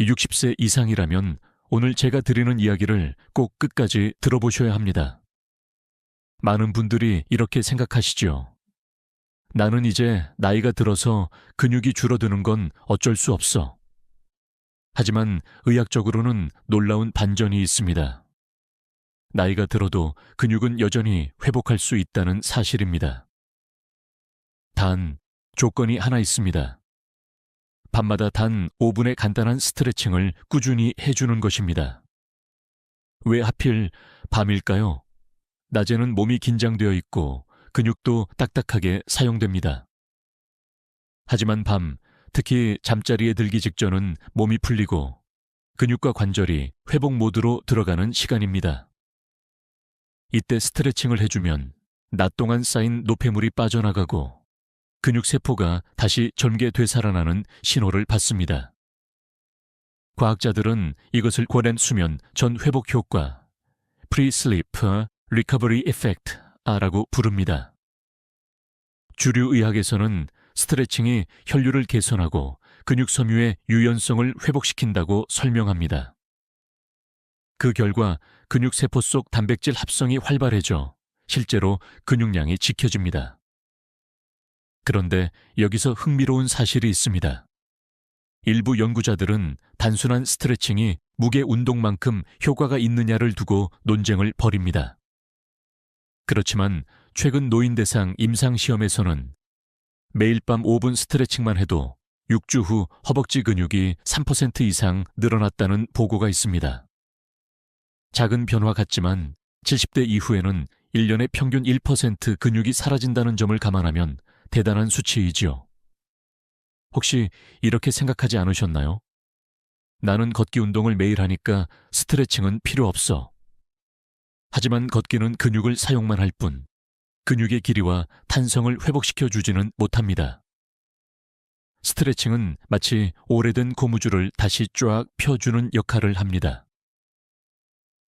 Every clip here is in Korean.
60세 이상이라면 오늘 제가 드리는 이야기를 꼭 끝까지 들어보셔야 합니다. 많은 분들이 이렇게 생각하시죠. 나는 이제 나이가 들어서 근육이 줄어드는 건 어쩔 수 없어. 하지만 의학적으로는 놀라운 반전이 있습니다. 나이가 들어도 근육은 여전히 회복할 수 있다는 사실입니다. 단, 조건이 하나 있습니다. 밤마다 단 5분의 간단한 스트레칭을 꾸준히 해주는 것입니다. 왜 하필 밤일까요? 낮에는 몸이 긴장되어 있고 근육도 딱딱하게 사용됩니다. 하지만 밤, 특히 잠자리에 들기 직전은 몸이 풀리고 근육과 관절이 회복 모드로 들어가는 시간입니다. 이때 스트레칭을 해주면 낮 동안 쌓인 노폐물이 빠져나가고 근육세포가 다시 젊게 되살아나는 신호를 받습니다. 과학자들은 이것을 고된 수면 전 회복 효과, Pre-Sleep Recovery Effect라고 부릅니다. 주류 의학에서는 스트레칭이 혈류를 개선하고 근육 섬유의 유연성을 회복시킨다고 설명합니다. 그 결과 근육세포 속 단백질 합성이 활발해져 실제로 근육량이 지켜집니다. 그런데 여기서 흥미로운 사실이 있습니다. 일부 연구자들은 단순한 스트레칭이 무게 운동만큼 효과가 있느냐를 두고 논쟁을 벌입니다. 그렇지만 최근 노인대상 임상시험에서는 매일 밤 5분 스트레칭만 해도 6주 후 허벅지 근육이 3% 이상 늘어났다는 보고가 있습니다. 작은 변화 같지만 70대 이후에는 1년에 평균 1% 근육이 사라진다는 점을 감안하면 대단한 수치이지요. 혹시 이렇게 생각하지 않으셨나요? 나는 걷기 운동을 매일 하니까 스트레칭은 필요 없어. 하지만 걷기는 근육을 사용만 할 뿐, 근육의 길이와 탄성을 회복시켜 주지는 못합니다. 스트레칭은 마치 오래된 고무줄을 다시 쫙 펴주는 역할을 합니다.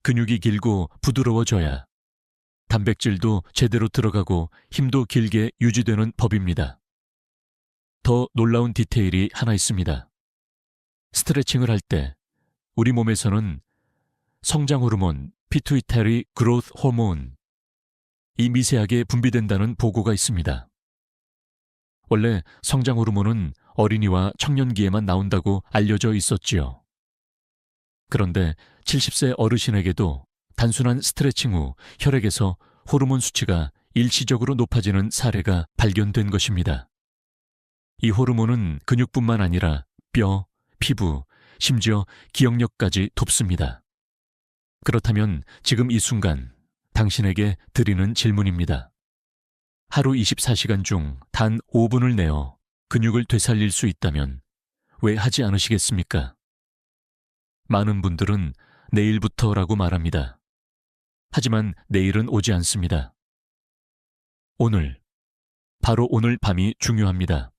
근육이 길고 부드러워져야 단백질도 제대로 들어가고 힘도 길게 유지되는 법입니다. 더 놀라운 디테일이 하나 있습니다. 스트레칭을 할 때 우리 몸에서는 성장 호르몬, 피투이타리 그로스 호르몬, 이 미세하게 분비된다는 보고가 있습니다. 원래 성장 호르몬은 어린이와 청년기에만 나온다고 알려져 있었지요. 그런데 70세 어르신에게도 단순한 스트레칭 후 혈액에서 호르몬 수치가 일시적으로 높아지는 사례가 발견된 것입니다. 이 호르몬은 근육뿐만 아니라 뼈, 피부, 심지어 기억력까지 돕습니다. 그렇다면 지금 이 순간 당신에게 드리는 질문입니다. 하루 24시간 중 단 5분을 내어 근육을 되살릴 수 있다면 왜 하지 않으시겠습니까? 많은 분들은 내일부터라고 말합니다. 하지만 내일은 오지 않습니다. 오늘, 바로 오늘 밤이 중요합니다.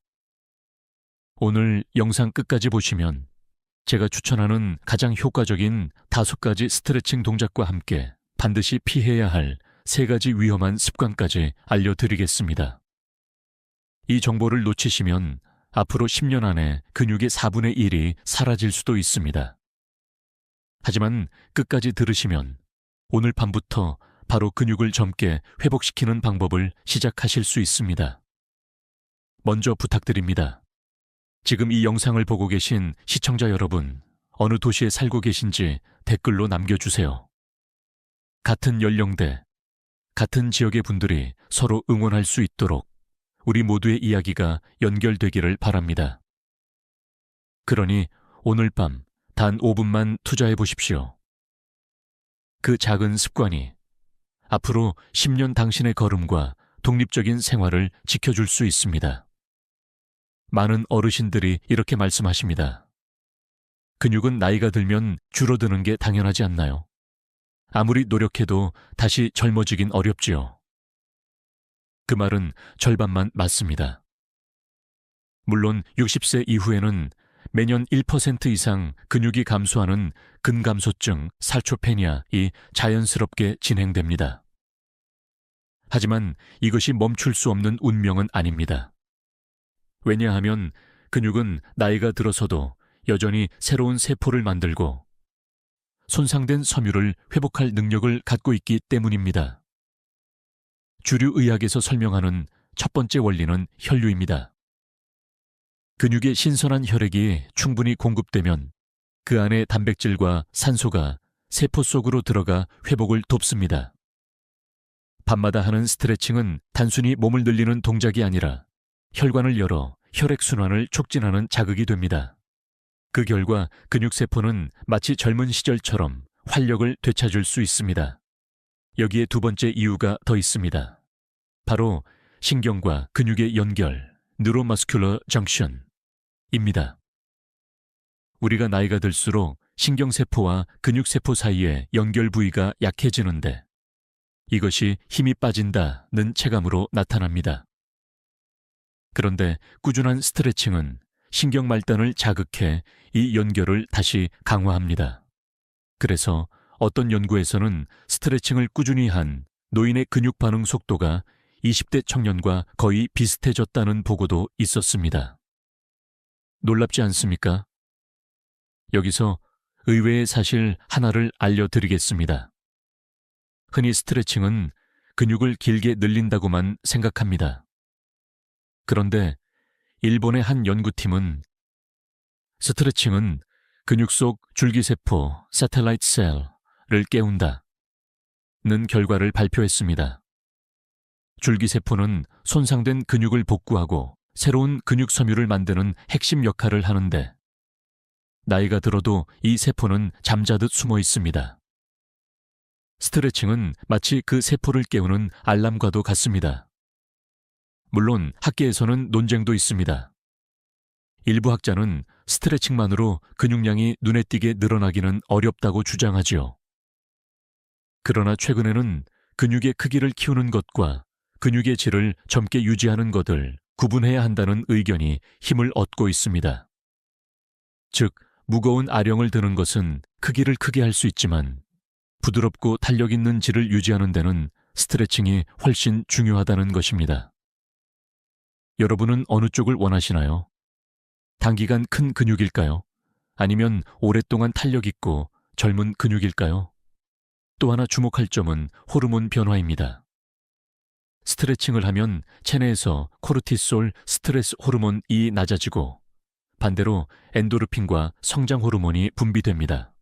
오늘 영상 끝까지 보시면 제가 추천하는 가장 효과적인 5가지 스트레칭 동작과 함께 반드시 피해야 할 3가지 위험한 습관까지 알려드리겠습니다. 이 정보를 놓치시면 앞으로 10년 안에 근육의 4분의 1이 사라질 수도 있습니다. 하지만 끝까지 들으시면 오늘 밤부터 바로 근육을 젊게 회복시키는 방법을 시작하실 수 있습니다. 먼저 부탁드립니다. 지금 이 영상을 보고 계신 시청자 여러분, 어느 도시에 살고 계신지 댓글로 남겨주세요. 같은 연령대, 같은 지역의 분들이 서로 응원할 수 있도록 우리 모두의 이야기가 연결되기를 바랍니다. 그러니 오늘 밤 단 5분만 투자해 보십시오. 그 작은 습관이 앞으로 10년 당신의 걸음과 독립적인 생활을 지켜줄 수 있습니다. 많은 어르신들이 이렇게 말씀하십니다. 근육은 나이가 들면 줄어드는 게 당연하지 않나요? 아무리 노력해도 다시 젊어지긴 어렵지요. 그 말은 절반만 맞습니다. 물론 60세 이후에는 매년 1% 이상 근육이 감소하는 근감소증, 살초페니아이 자연스럽게 진행됩니다. 하지만 이것이 멈출 수 없는 운명은 아닙니다. 왜냐하면 근육은 나이가 들어서도 여전히 새로운 세포를 만들고 손상된 섬유를 회복할 능력을 갖고 있기 때문입니다. 주류 의학에서 설명하는 첫 번째 원리는 혈류입니다. 근육에 신선한 혈액이 충분히 공급되면 그 안에 단백질과 산소가 세포 속으로 들어가 회복을 돕습니다. 밤마다 하는 스트레칭은 단순히 몸을 늘리는 동작이 아니라 혈관을 열어 혈액순환을 촉진하는 자극이 됩니다. 그 결과 근육세포는 마치 젊은 시절처럼 활력을 되찾을 수 있습니다. 여기에 두 번째 이유가 더 있습니다. 바로 신경과 근육의 연결, 뉴로머스큘러 정션입니다. 우리가 나이가 들수록 신경세포와 근육세포 사이의 연결 부위가 약해지는데 이것이 힘이 빠진다는 체감으로 나타납니다. 그런데 꾸준한 스트레칭은 신경 말단을 자극해 이 연결을 다시 강화합니다. 그래서 어떤 연구에서는 스트레칭을 꾸준히 한 노인의 근육 반응 속도가 20대 청년과 거의 비슷해졌다는 보고도 있었습니다. 놀랍지 않습니까? 여기서 의외의 사실 하나를 알려드리겠습니다. 흔히 스트레칭은 근육을 길게 늘린다고만 생각합니다. 그런데 일본의 한 연구팀은 스트레칭은 근육 속 줄기세포 새텔라이트 셀을 깨운다 는 결과를 발표했습니다. 줄기세포는 손상된 근육을 복구하고 새로운 근육 섬유를 만드는 핵심 역할을 하는데 나이가 들어도 이 세포는 잠자듯 숨어 있습니다. 스트레칭은 마치 그 세포를 깨우는 알람과도 같습니다. 물론 학계에서는 논쟁도 있습니다. 일부 학자는 스트레칭만으로 근육량이 눈에 띄게 늘어나기는 어렵다고 주장하지요. 그러나 최근에는 근육의 크기를 키우는 것과 근육의 질을 젊게 유지하는 것을 구분해야 한다는 의견이 힘을 얻고 있습니다. 즉, 무거운 아령을 드는 것은 크기를 크게 할 수 있지만 부드럽고 탄력 있는 질을 유지하는 데는 스트레칭이 훨씬 중요하다는 것입니다. 여러분은 어느 쪽을 원하시나요? 단기간 큰 근육일까요? 아니면 오랫동안 탄력 있고 젊은 근육일까요? 또 하나 주목할 점은 호르몬 변화입니다. 스트레칭을 하면 체내에서 코르티솔 스트레스 호르몬이 낮아지고 반대로 엔도르핀과 성장 호르몬이 분비됩니다.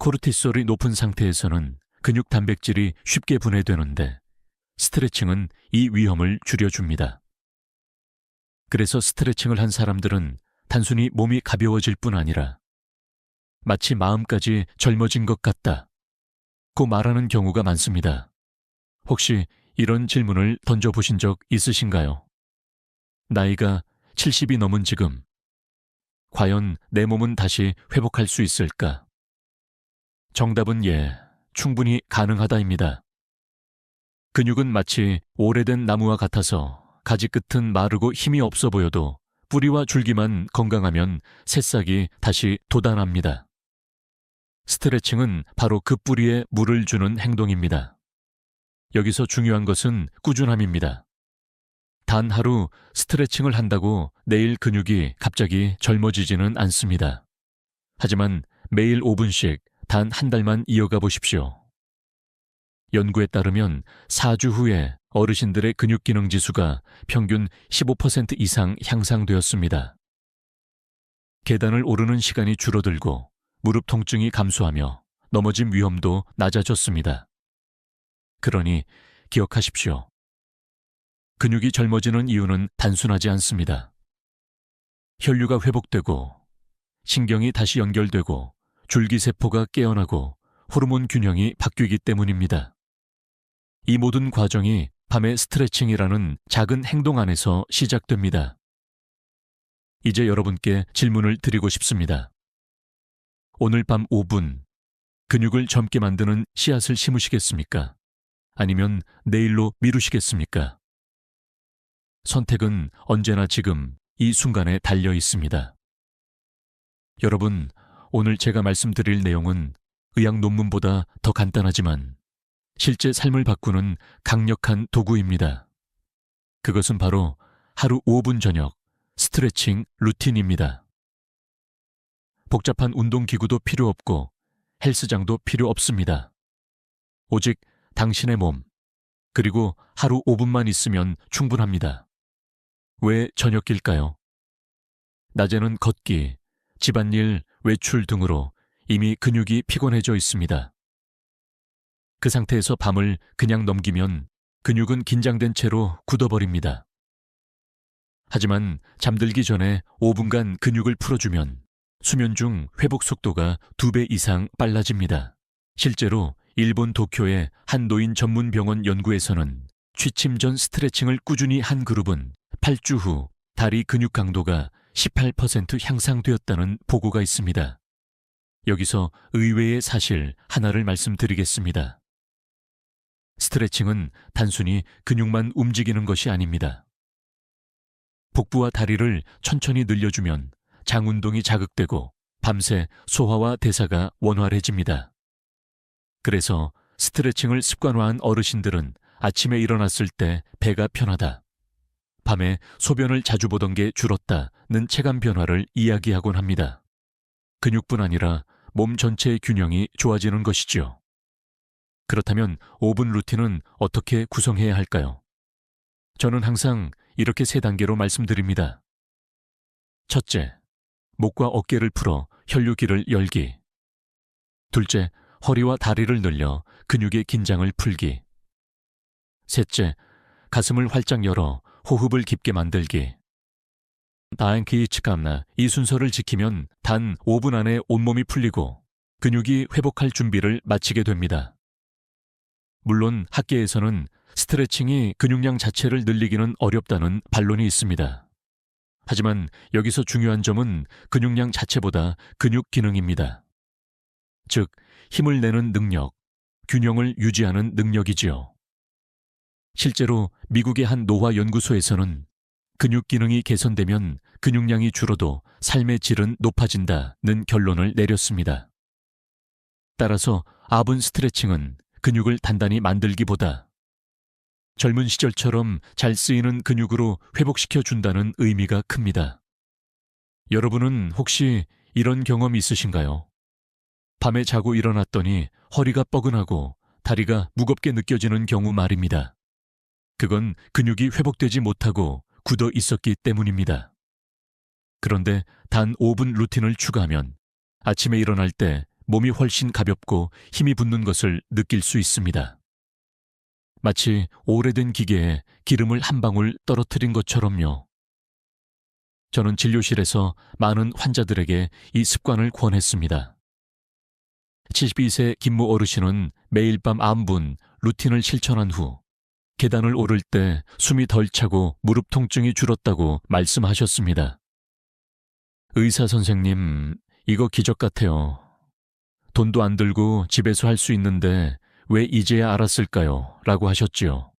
코르티솔이 높은 상태에서는 근육 단백질이 쉽게 분해되는데 스트레칭은 이 위험을 줄여줍니다. 그래서 스트레칭을 한 사람들은 단순히 몸이 가벼워질 뿐 아니라 마치 마음까지 젊어진 것 같다고 말하는 경우가 많습니다. 혹시 이런 질문을 던져보신 적 있으신가요? 나이가 70이 넘은 지금, 과연 내 몸은 다시 회복할 수 있을까? 정답은 예, 충분히 가능하다입니다. 근육은 마치 오래된 나무와 같아서 가지 끝은 마르고 힘이 없어 보여도 뿌리와 줄기만 건강하면 새싹이 다시 돋아납니다. 스트레칭은 바로 그 뿌리에 물을 주는 행동입니다. 여기서 중요한 것은 꾸준함입니다. 단 하루 스트레칭을 한다고 내일 근육이 갑자기 젊어지지는 않습니다. 하지만 매일 5분씩 단 한 달만 이어가 보십시오. 연구에 따르면 4주 후에 어르신들의 근육 기능 지수가 평균 15% 이상 향상되었습니다. 계단을 오르는 시간이 줄어들고 무릎 통증이 감소하며 넘어짐 위험도 낮아졌습니다. 그러니 기억하십시오. 근육이 젊어지는 이유는 단순하지 않습니다. 혈류가 회복되고 신경이 다시 연결되고 줄기세포가 깨어나고 호르몬 균형이 바뀌기 때문입니다. 이 모든 과정이 밤의 스트레칭이라는 작은 행동 안에서 시작됩니다. 이제 여러분께 질문을 드리고 싶습니다. 오늘 밤 5분, 근육을 젊게 만드는 씨앗을 심으시겠습니까? 아니면 내일로 미루시겠습니까? 선택은 언제나 지금 이 순간에 달려 있습니다. 여러분, 오늘 제가 말씀드릴 내용은 의학 논문보다 더 간단하지만 실제 삶을 바꾸는 강력한 도구입니다. 그것은 바로 하루 5분 저녁 스트레칭 루틴입니다. 복잡한 운동기구도 필요 없고 헬스장도 필요 없습니다. 오직 당신의 몸, 그리고 하루 5분만 있으면 충분합니다. 왜 저녁일까요? 낮에는 걷기, 집안일, 외출 등으로 이미 근육이 피곤해져 있습니다. 그 상태에서 밤을 그냥 넘기면 근육은 긴장된 채로 굳어버립니다. 하지만 잠들기 전에 5분간 근육을 풀어주면 수면 중 회복 속도가 2배 이상 빨라집니다. 실제로 일본 도쿄의 한 노인 전문 병원 연구에서는 취침 전 스트레칭을 꾸준히 한 그룹은 8주 후 다리 근육 강도가 18% 향상되었다는 보고가 있습니다. 여기서 의외의 사실 하나를 말씀드리겠습니다. 스트레칭은 단순히 근육만 움직이는 것이 아닙니다. 복부와 다리를 천천히 늘려주면 장 운동이 자극되고 밤새 소화와 대사가 원활해집니다. 그래서 스트레칭을 습관화한 어르신들은 아침에 일어났을 때 배가 편하다, 밤에 소변을 자주 보던 게 줄었다는 체감 변화를 이야기하곤 합니다. 근육뿐 아니라 몸 전체의 균형이 좋아지는 것이죠. 그렇다면 5분 루틴은 어떻게 구성해야 할까요? 저는 항상 이렇게 3단계로 말씀드립니다. 첫째, 목과 어깨를 풀어 혈류기를 열기. 둘째, 허리와 다리를 늘려 근육의 긴장을 풀기. 셋째, 가슴을 활짝 열어 호흡을 깊게 만들기. 이 순서를 지키면 단 5분 안에 온몸이 풀리고 근육이 회복할 준비를 마치게 됩니다. 물론 학계에서는 스트레칭이 근육량 자체를 늘리기는 어렵다는 반론이 있습니다. 하지만 여기서 중요한 점은 근육량 자체보다 근육 기능입니다. 즉, 힘을 내는 능력, 균형을 유지하는 능력이지요. 실제로 미국의 한 노화 연구소에서는 근육 기능이 개선되면 근육량이 줄어도 삶의 질은 높아진다는 결론을 내렸습니다. 따라서 아분 스트레칭은 근육을 단단히 만들기보다 젊은 시절처럼 잘 쓰이는 근육으로 회복시켜 준다는 의미가 큽니다. 여러분은 혹시 이런 경험 있으신가요? 밤에 자고 일어났더니 허리가 뻐근하고 다리가 무겁게 느껴지는 경우 말입니다. 그건 근육이 회복되지 못하고 굳어 있었기 때문입니다. 그런데 단 5분 루틴을 추가하면 아침에 일어날 때 몸이 훨씬 가볍고 힘이 붙는 것을 느낄 수 있습니다. 마치 오래된 기계에 기름을 한 방울 떨어뜨린 것처럼요. 저는 진료실에서 많은 환자들에게 이 습관을 권했습니다. 72세 김모 어르신은 매일 밤 9분 루틴을 실천한 후 계단을 오를 때 숨이 덜 차고 무릎 통증이 줄었다고 말씀하셨습니다. 의사 선생님, 이거 기적 같아요. 돈도 안 들고 집에서 할 수 있는데 왜 이제야 알았을까요? 라고 하셨지요.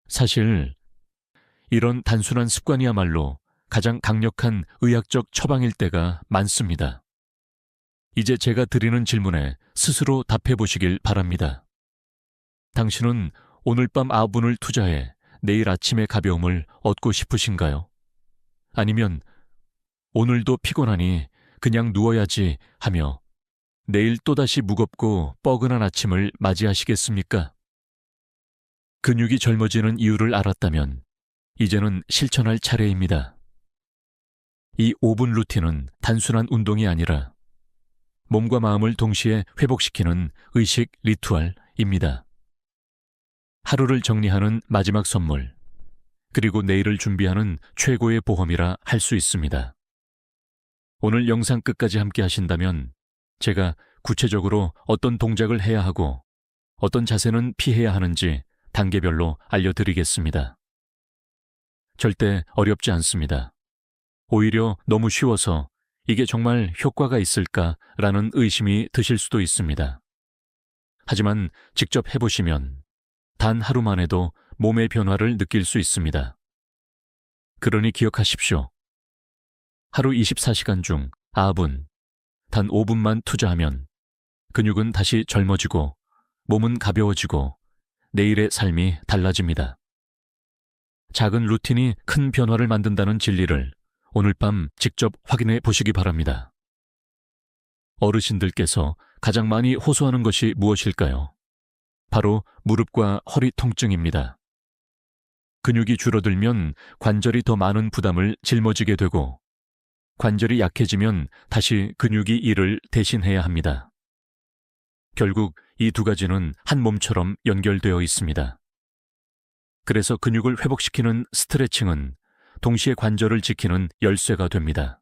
사실 이런 단순한 습관이야말로 가장 강력한 의학적 처방일 때가 많습니다. 이제 제가 드리는 질문에 스스로 답해 보시길 바랍니다. 당신은 오늘 밤 9분을 투자해 내일 아침의 가벼움을 얻고 싶으신가요? 아니면 오늘도 피곤하니 그냥 누워야지 하며 내일 또다시 무겁고 뻐근한 아침을 맞이하시겠습니까? 근육이 젊어지는 이유를 알았다면 이제는 실천할 차례입니다. 이 5분 루틴은 단순한 운동이 아니라 몸과 마음을 동시에 회복시키는 의식 리투얼입니다. 하루를 정리하는 마지막 선물, 그리고 내일을 준비하는 최고의 보험이라 할 수 있습니다. 오늘 영상 끝까지 함께 하신다면 제가 구체적으로 어떤 동작을 해야 하고 어떤 자세는 피해야 하는지 단계별로 알려드리겠습니다. 절대 어렵지 않습니다. 오히려 너무 쉬워서 이게 정말 효과가 있을까라는 의심이 드실 수도 있습니다. 하지만 직접 해보시면 단 하루만 해도 몸의 변화를 느낄 수 있습니다. 그러니 기억하십시오. 하루 24시간 중 9분, 단 5분만 투자하면 근육은 다시 젊어지고 몸은 가벼워지고 내일의 삶이 달라집니다. 작은 루틴이 큰 변화를 만든다는 진리를 오늘 밤 직접 확인해 보시기 바랍니다. 어르신들께서 가장 많이 호소하는 것이 무엇일까요? 바로 무릎과 허리 통증입니다. 근육이 줄어들면 관절이 더 많은 부담을 짊어지게 되고 관절이 약해지면 다시 근육이 이를 대신해야 합니다. 결국 이 두 가지는 한 몸처럼 연결되어 있습니다. 그래서 근육을 회복시키는 스트레칭은 동시에 관절을 지키는 열쇠가 됩니다.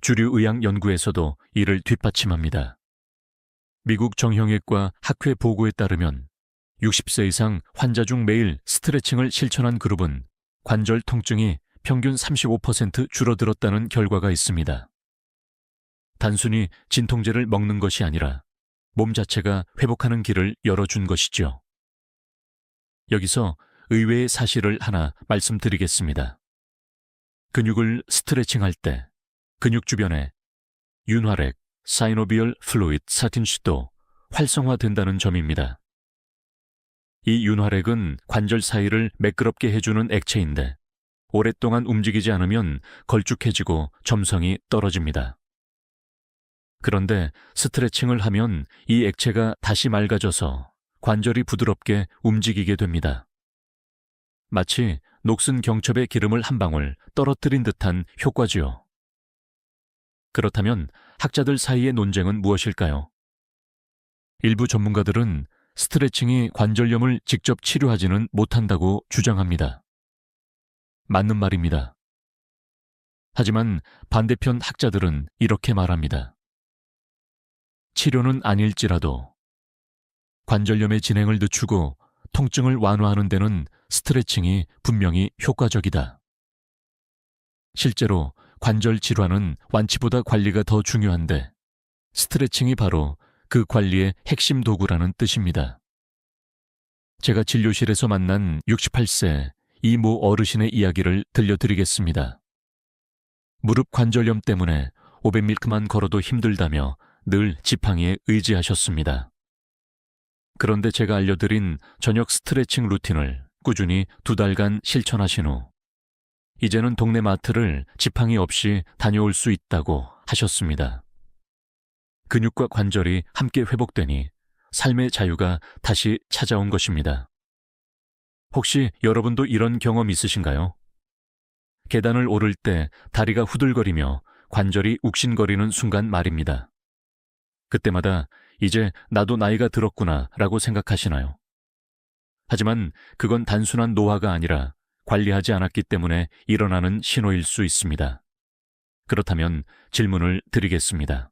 주류 의학 연구에서도 이를 뒷받침합니다. 미국 정형외과 학회 보고에 따르면 60세 이상 환자 중 매일 스트레칭을 실천한 그룹은 관절 통증이 평균 35% 줄어들었다는 결과가 있습니다. 단순히 진통제를 먹는 것이 아니라 몸 자체가 회복하는 길을 열어준 것이죠. 여기서 의외의 사실을 하나 말씀드리겠습니다. 근육을 스트레칭할 때 근육 주변에 윤활액, 사이노비얼 플루이드 사틴슈도 활성화된다는 점입니다. 이 윤활액은 관절 사이를 매끄럽게 해주는 액체인데 오랫동안 움직이지 않으면 걸쭉해지고 점성이 떨어집니다. 그런데 스트레칭을 하면 이 액체가 다시 맑아져서 관절이 부드럽게 움직이게 됩니다. 마치 녹슨 경첩의 기름을 한 방울 떨어뜨린 듯한 효과지요. 그렇다면 학자들 사이의 논쟁은 무엇일까요? 일부 전문가들은 스트레칭이 관절염을 직접 치료하지는 못한다고 주장합니다. 맞는 말입니다. 하지만 반대편 학자들은 이렇게 말합니다. 치료는 아닐지라도 관절염의 진행을 늦추고 통증을 완화하는 데는 스트레칭이 분명히 효과적이다. 실제로 관절 질환은 완치보다 관리가 더 중요한데 스트레칭이 바로 그 관리의 핵심 도구라는 뜻입니다. 제가 진료실에서 만난 68세 이모 어르신의 이야기를 들려드리겠습니다. 무릎 관절염 때문에 500m만 걸어도 힘들다며 늘 지팡이에 의지하셨습니다. 그런데 제가 알려드린 저녁 스트레칭 루틴을 꾸준히 2달간 실천하신 후 이제는 동네 마트를 지팡이 없이 다녀올 수 있다고 하셨습니다. 근육과 관절이 함께 회복되니 삶의 자유가 다시 찾아온 것입니다. 혹시 여러분도 이런 경험 있으신가요? 계단을 오를 때 다리가 후들거리며 관절이 욱신거리는 순간 말입니다. 그때마다 이제 나도 나이가 들었구나 라고 생각하시나요? 하지만 그건 단순한 노화가 아니라 관리하지 않았기 때문에 일어나는 신호일 수 있습니다. 그렇다면 질문을 드리겠습니다.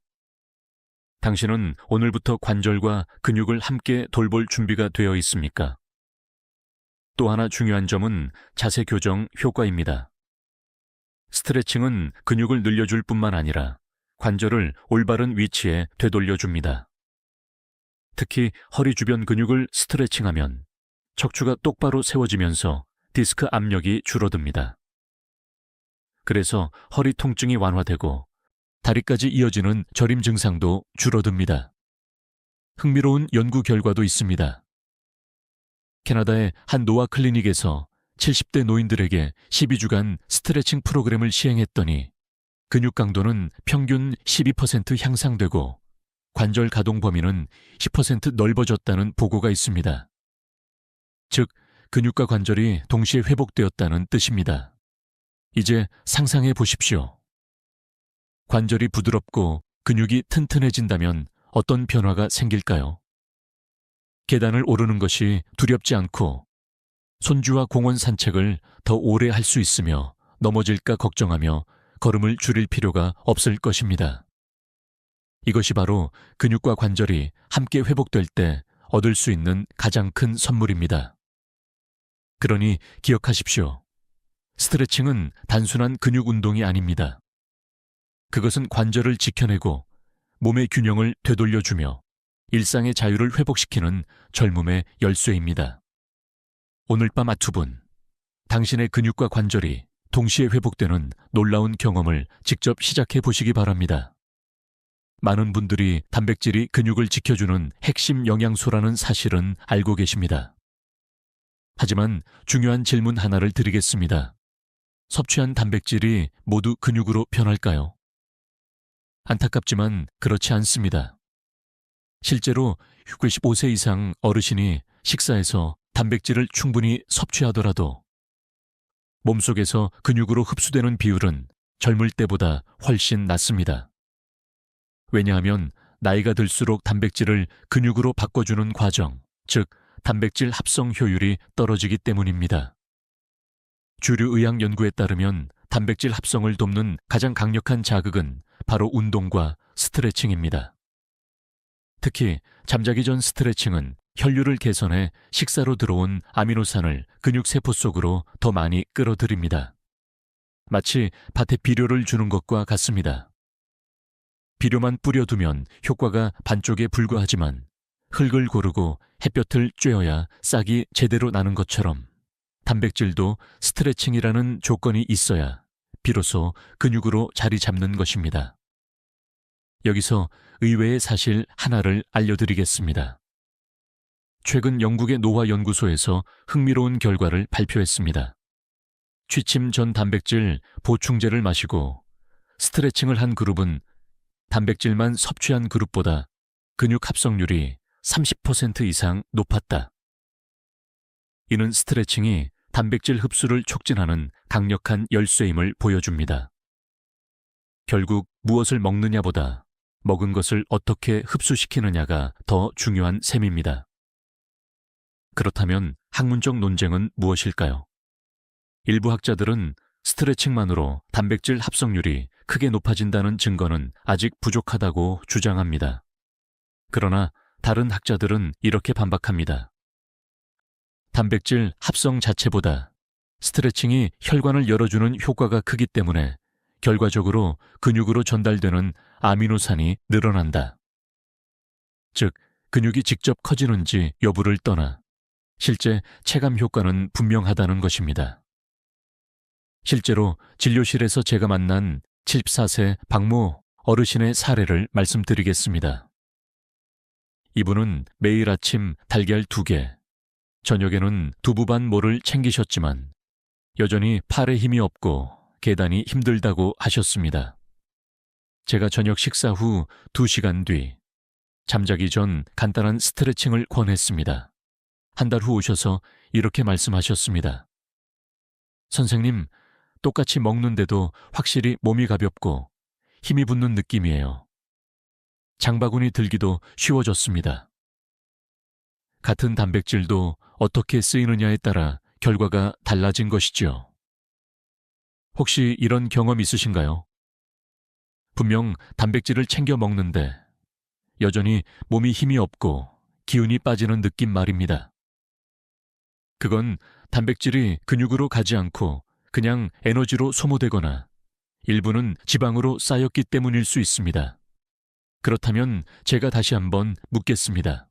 당신은 오늘부터 관절과 근육을 함께 돌볼 준비가 되어 있습니까? 또 하나 중요한 점은 자세 교정 효과입니다. 스트레칭은 근육을 늘려줄 뿐만 아니라 관절을 올바른 위치에 되돌려줍니다. 특히 허리 주변 근육을 스트레칭하면 척추가 똑바로 세워지면서 디스크 압력이 줄어듭니다. 그래서 허리 통증이 완화되고 다리까지 이어지는 저림 증상도 줄어듭니다. 흥미로운 연구 결과도 있습니다. 캐나다의 한 노화 클리닉에서 70대 노인들에게 12주간 스트레칭 프로그램을 시행했더니 근육 강도는 평균 12% 향상되고 관절 가동 범위는 10% 넓어졌다는 보고가 있습니다. 즉, 근육과 관절이 동시에 회복되었다는 뜻입니다. 이제 상상해 보십시오. 관절이 부드럽고 근육이 튼튼해진다면 어떤 변화가 생길까요? 계단을 오르는 것이 두렵지 않고 손주와 공원 산책을 더 오래 할 수 있으며 넘어질까 걱정하며 걸음을 줄일 필요가 없을 것입니다. 이것이 바로 근육과 관절이 함께 회복될 때 얻을 수 있는 가장 큰 선물입니다. 그러니 기억하십시오. 스트레칭은 단순한 근육 운동이 아닙니다. 그것은 관절을 지켜내고 몸의 균형을 되돌려주며 일상의 자유를 회복시키는 젊음의 열쇠입니다. 오늘 밤 아투분, 당신의 근육과 관절이 동시에 회복되는 놀라운 경험을 직접 시작해 보시기 바랍니다. 많은 분들이 단백질이 근육을 지켜주는 핵심 영양소라는 사실은 알고 계십니다. 하지만 중요한 질문 하나를 드리겠습니다. 섭취한 단백질이 모두 근육으로 변할까요? 안타깝지만 그렇지 않습니다. 실제로 65세 이상 어르신이 식사에서 단백질을 충분히 섭취하더라도 몸속에서 근육으로 흡수되는 비율은 젊을 때보다 훨씬 낮습니다. 왜냐하면 나이가 들수록 단백질을 근육으로 바꿔주는 과정, 즉 단백질 합성 효율이 떨어지기 때문입니다. 주류 의학 연구에 따르면 단백질 합성을 돕는 가장 강력한 자극은 바로 운동과 스트레칭입니다. 특히 잠자기 전 스트레칭은 혈류를 개선해 식사로 들어온 아미노산을 근육세포 속으로 더 많이 끌어들입니다. 마치 밭에 비료를 주는 것과 같습니다. 비료만 뿌려두면 효과가 반쪽에 불과하지만 흙을 고르고 햇볕을 쬐어야 싹이 제대로 나는 것처럼 단백질도 스트레칭이라는 조건이 있어야 비로소 근육으로 자리 잡는 것입니다. 여기서 의외의 사실 하나를 알려드리겠습니다. 최근 영국의 노화연구소에서 흥미로운 결과를 발표했습니다. 취침 전 단백질 보충제를 마시고 스트레칭을 한 그룹은 단백질만 섭취한 그룹보다 근육 합성률이 30% 이상 높았다. 이는 스트레칭이 단백질 흡수를 촉진하는 강력한 열쇠임을 보여줍니다. 결국 무엇을 먹느냐보다 먹은 것을 어떻게 흡수시키느냐가 더 중요한 셈입니다. 그렇다면 학문적 논쟁은 무엇일까요? 일부 학자들은 스트레칭만으로 단백질 합성률이 크게 높아진다는 증거는 아직 부족하다고 주장합니다. 그러나 다른 학자들은 이렇게 반박합니다. 단백질 합성 자체보다 스트레칭이 혈관을 열어주는 효과가 크기 때문에 결과적으로 근육으로 전달되는 아미노산이 늘어난다. 즉, 근육이 직접 커지는지 여부를 떠나 실제 체감 효과는 분명하다는 것입니다. 실제로 진료실에서 제가 만난 74세 박모 어르신의 사례를 말씀드리겠습니다. 이분은 매일 아침 달걀 2개, 저녁에는 두부 반 모를 챙기셨지만 여전히 팔에 힘이 없고 계단이 힘들다고 하셨습니다. 제가 저녁 식사 후 2시간 뒤 잠자기 전 간단한 스트레칭을 권했습니다. 한 달 후 오셔서 이렇게 말씀하셨습니다. 선생님, 똑같이 먹는데도 확실히 몸이 가볍고 힘이 붙는 느낌이에요. 장바구니 들기도 쉬워졌습니다. 같은 단백질도 어떻게 쓰이느냐에 따라 결과가 달라진 것이죠. 혹시 이런 경험 있으신가요? 분명 단백질을 챙겨 먹는데 여전히 몸이 힘이 없고 기운이 빠지는 느낌 말입니다. 그건 단백질이 근육으로 가지 않고 그냥 에너지로 소모되거나 일부는 지방으로 쌓였기 때문일 수 있습니다. 그렇다면 제가 다시 한번 묻겠습니다.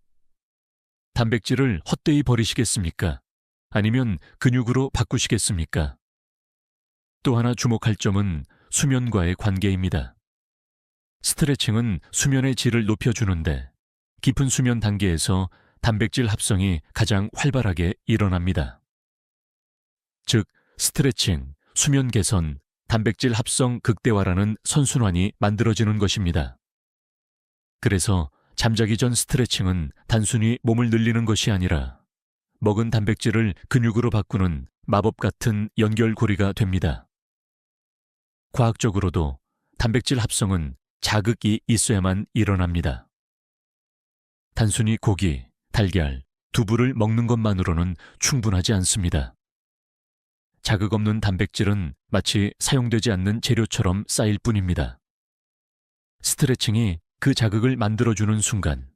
단백질을 헛되이 버리시겠습니까? 아니면 근육으로 바꾸시겠습니까? 또 하나 주목할 점은 수면과의 관계입니다. 스트레칭은 수면의 질을 높여주는데 깊은 수면 단계에서 단백질 합성이 가장 활발하게 일어납니다. 즉, 스트레칭, 수면 개선, 단백질 합성 극대화라는 선순환이 만들어지는 것입니다. 그래서 잠자기 전 스트레칭은 단순히 몸을 늘리는 것이 아니라 먹은 단백질을 근육으로 바꾸는 마법 같은 연결고리가 됩니다. 과학적으로도 단백질 합성은 자극이 있어야만 일어납니다. 단순히 고기, 달걀, 두부를 먹는 것만으로는 충분하지 않습니다. 자극 없는 단백질은 마치 사용되지 않는 재료처럼 쌓일 뿐입니다. 스트레칭이 그 자극을 만들어주는 순간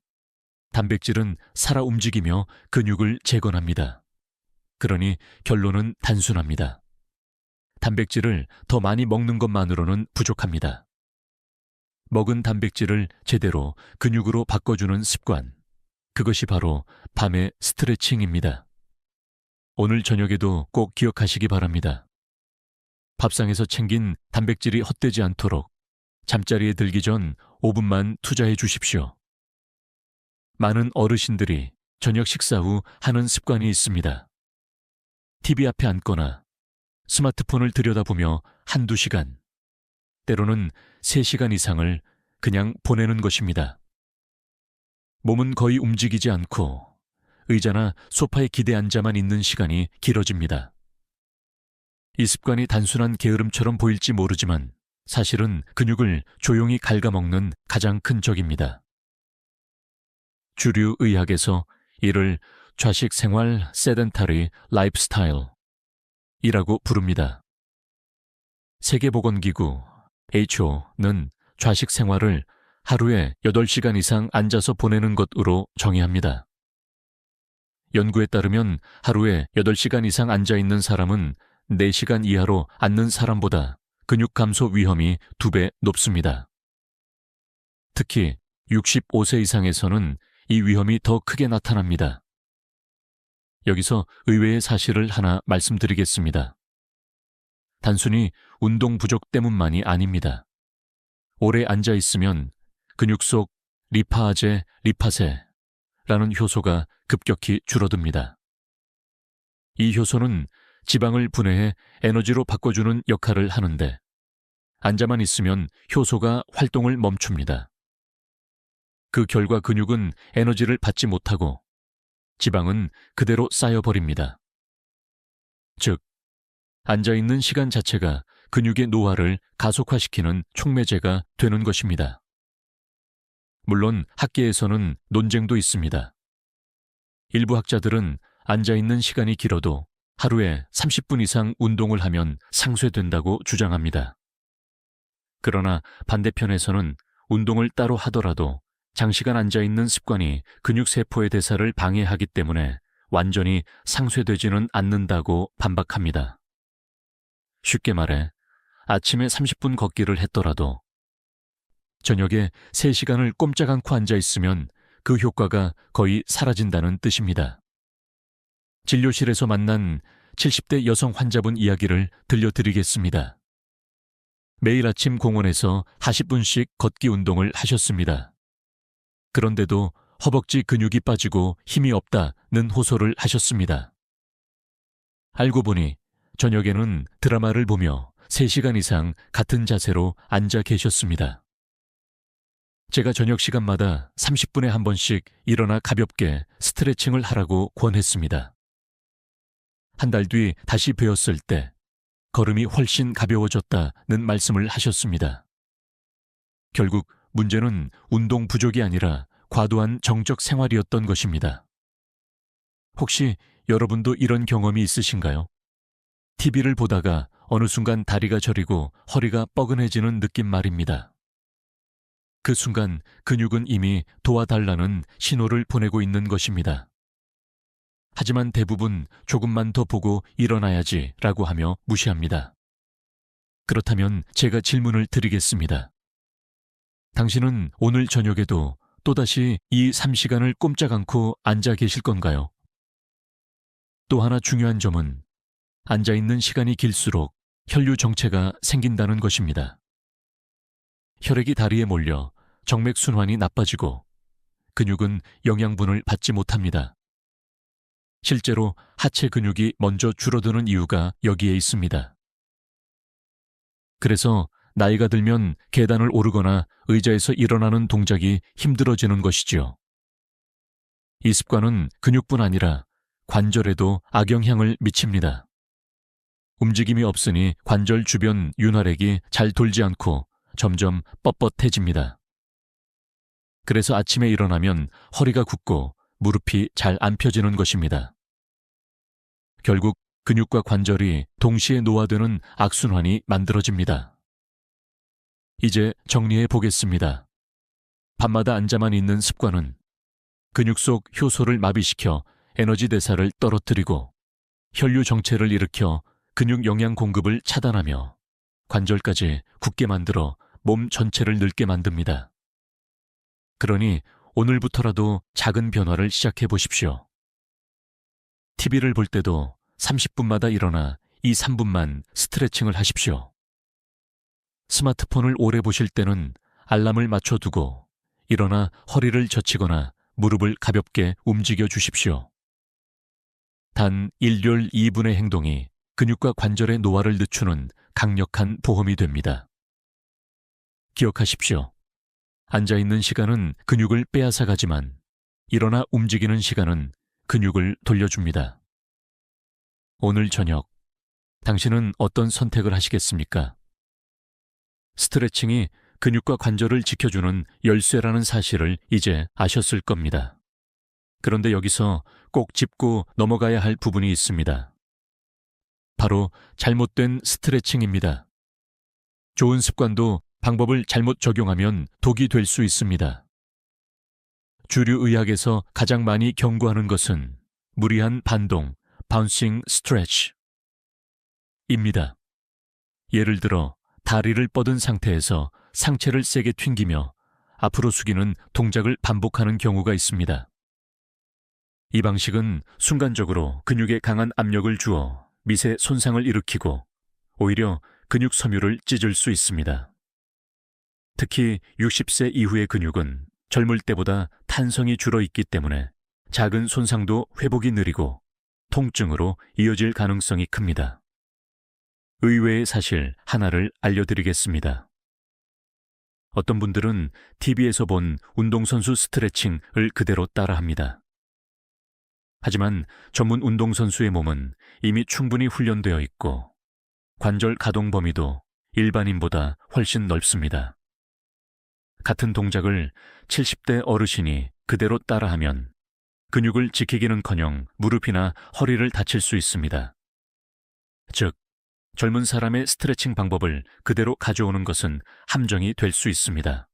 단백질은 살아 움직이며 근육을 재건합니다. 그러니 결론은 단순합니다. 단백질을 더 많이 먹는 것만으로는 부족합니다. 먹은 단백질을 제대로 근육으로 바꿔주는 습관, 그것이 바로 밤의 스트레칭입니다. 오늘 저녁에도 꼭 기억하시기 바랍니다. 밥상에서 챙긴 단백질이 헛되지 않도록 잠자리에 들기 전 5분만 투자해 주십시오. 많은 어르신들이 저녁 식사 후 하는 습관이 있습니다. TV 앞에 앉거나 스마트폰을 들여다보며 한두 시간, 때로는 3시간 이상을 그냥 보내는 것입니다. 몸은 거의 움직이지 않고 의자나 소파에 기대 앉아만 있는 시간이 길어집니다. 이 습관이 단순한 게으름처럼 보일지 모르지만 사실은 근육을 조용히 갉아먹는 가장 큰 적입니다. 주류 의학에서 이를 좌식 생활 세덴타리 라이프스타일이라고 부릅니다. 세계보건기구 WHO는 좌식 생활을 하루에 8시간 이상 앉아서 보내는 것으로 정의합니다. 연구에 따르면 하루에 8시간 이상 앉아있는 사람은 4시간 이하로 앉는 사람보다 근육 감소 위험이 2배 높습니다. 특히 65세 이상에서는 이 위험이 더 크게 나타납니다. 여기서 의외의 사실을 하나 말씀드리겠습니다. 단순히 운동 부족 때문만이 아닙니다. 오래 앉아있으면 근육 속 리파아제, 리파세라는 효소가 급격히 줄어듭니다. 이 효소는 지방을 분해해 에너지로 바꿔주는 역할을 하는데 앉아만 있으면 효소가 활동을 멈춥니다. 그 결과 근육은 에너지를 받지 못하고 지방은 그대로 쌓여버립니다. 즉, 앉아있는 시간 자체가 근육의 노화를 가속화시키는 촉매제가 되는 것입니다. 물론 학계에서는 논쟁도 있습니다. 일부 학자들은 앉아있는 시간이 길어도 하루에 30분 이상 운동을 하면 상쇄된다고 주장합니다. 그러나 반대편에서는 운동을 따로 하더라도 장시간 앉아있는 습관이 근육세포의 대사를 방해하기 때문에 완전히 상쇄되지는 않는다고 반박합니다. 쉽게 말해 아침에 30분 걷기를 했더라도 저녁에 3시간을 꼼짝 않고 앉아있으면 그 효과가 거의 사라진다는 뜻입니다. 진료실에서 만난 70대 여성 환자분 이야기를 들려드리겠습니다. 매일 아침 공원에서 40분씩 걷기 운동을 하셨습니다. 그런데도 허벅지 근육이 빠지고 힘이 없다는 호소를 하셨습니다. 알고 보니 저녁에는 드라마를 보며 3시간 이상 같은 자세로 앉아 계셨습니다. 제가 저녁 시간마다 30분에 한 번씩 일어나 가볍게 스트레칭을 하라고 권했습니다. 한 달 뒤 다시 배웠을 때 걸음이 훨씬 가벼워졌다는 말씀을 하셨습니다. 결국 문제는 운동 부족이 아니라 과도한 정적 생활이었던 것입니다. 혹시 여러분도 이런 경험이 있으신가요? TV를 보다가 어느 순간 다리가 저리고 허리가 뻐근해지는 느낌 말입니다. 그 순간 근육은 이미 도와달라는 신호를 보내고 있는 것입니다. 하지만 대부분 조금만 더 보고 일어나야지 라고 하며 무시합니다. 그렇다면 제가 질문을 드리겠습니다. 당신은 오늘 저녁에도 또다시 이 3시간을 꼼짝 않고 앉아 계실 건가요? 또 하나 중요한 점은 앉아있는 시간이 길수록 혈류 정체가 생긴다는 것입니다. 혈액이 다리에 몰려 정맥순환이 나빠지고 근육은 영양분을 받지 못합니다. 실제로 하체 근육이 먼저 줄어드는 이유가 여기에 있습니다. 그래서 나이가 들면 계단을 오르거나 의자에서 일어나는 동작이 힘들어지는 것이지요. 이 습관은 근육뿐 아니라 관절에도 악영향을 미칩니다. 움직임이 없으니 관절 주변 윤활액이 잘 돌지 않고 점점 뻣뻣해집니다. 그래서 아침에 일어나면 허리가 굽고 무릎이 잘 안 펴지는 것입니다. 결국 근육과 관절이 동시에 노화되는 악순환이 만들어집니다. 이제 정리해 보겠습니다. 밤마다 앉아만 있는 습관은 근육 속 효소를 마비시켜 에너지 대사를 떨어뜨리고 혈류 정체를 일으켜 근육 영양 공급을 차단하며 관절까지 굳게 만들어 몸 전체를 늙게 만듭니다. 그러니 오늘부터라도 작은 변화를 시작해 보십시오. TV를 볼 때도 30분마다 일어나 2, 3분만 스트레칭을 하십시오. 스마트폰을 오래 보실 때는 알람을 맞춰두고 일어나 허리를 젖히거나 무릎을 가볍게 움직여 주십시오. 단 1열 2분의 행동이 근육과 관절의 노화를 늦추는 강력한 보험이 됩니다. 기억하십시오. 앉아있는 시간은 근육을 빼앗아 가지만 일어나 움직이는 시간은 근육을 돌려줍니다. 오늘 저녁, 당신은 어떤 선택을 하시겠습니까? 스트레칭이 근육과 관절을 지켜주는 열쇠라는 사실을 이제 아셨을 겁니다. 그런데 여기서 꼭 짚고 넘어가야 할 부분이 있습니다. 바로 잘못된 스트레칭입니다. 좋은 습관도 방법을 잘못 적용하면 독이 될 수 있습니다. 주류 의학에서 가장 많이 경고하는 것은 무리한 반동, 바운싱 스트레치입니다. 예를 들어 다리를 뻗은 상태에서 상체를 세게 튕기며 앞으로 숙이는 동작을 반복하는 경우가 있습니다. 이 방식은 순간적으로 근육에 강한 압력을 주어 미세 손상을 일으키고 오히려 근육 섬유를 찢을 수 있습니다. 특히 60세 이후의 근육은 젊을 때보다 탄성이 줄어 있기 때문에 작은 손상도 회복이 느리고 통증으로 이어질 가능성이 큽니다. 의외의 사실 하나를 알려드리겠습니다. 어떤 분들은 TV에서 본 운동선수 스트레칭을 그대로 따라합니다. 하지만 전문 운동선수의 몸은 이미 충분히 훈련되어 있고 관절 가동 범위도 일반인보다 훨씬 넓습니다. 같은 동작을 70대 어르신이 그대로 따라하면 근육을 지키기는커녕 무릎이나 허리를 다칠 수 있습니다. 즉, 젊은 사람의 스트레칭 방법을 그대로 가져오는 것은 함정이 될 수 있습니다.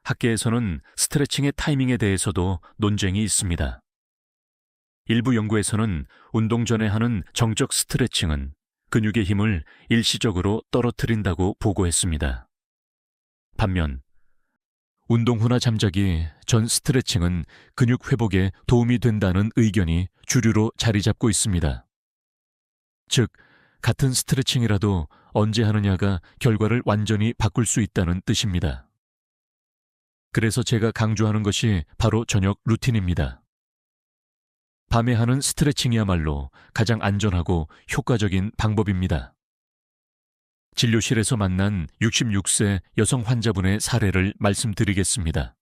학계에서는 스트레칭의 타이밍에 대해서도 논쟁이 있습니다. 일부 연구에서는 운동 전에 하는 정적 스트레칭은 근육의 힘을 일시적으로 떨어뜨린다고 보고했습니다. 반면 운동 후나 잠자기 전 스트레칭은 근육 회복에 도움이 된다는 의견이 주류로 자리 잡고 있습니다. 즉, 같은 스트레칭이라도 언제 하느냐가 결과를 완전히 바꿀 수 있다는 뜻입니다. 그래서 제가 강조하는 것이 바로 저녁 루틴입니다. 밤에 하는 스트레칭이야말로 가장 안전하고 효과적인 방법입니다. 진료실에서 만난 66세 여성 환자분의 사례를 말씀드리겠습니다.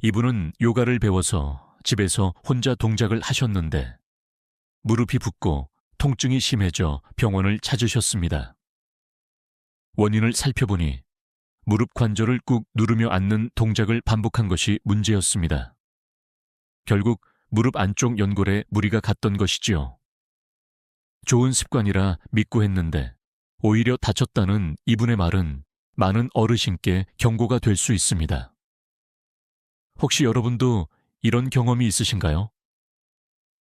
이분은 요가를 배워서 집에서 혼자 동작을 하셨는데 무릎이 붓고 통증이 심해져 병원을 찾으셨습니다. 원인을 살펴보니 무릎 관절을 꾹 누르며 앉는 동작을 반복한 것이 문제였습니다. 결국 무릎 안쪽 연골에 무리가 갔던 것이지요. 좋은 습관이라 믿고 했는데 오히려 다쳤다는 이분의 말은 많은 어르신께 경고가 될 수 있습니다. 혹시 여러분도 이런 경험이 있으신가요?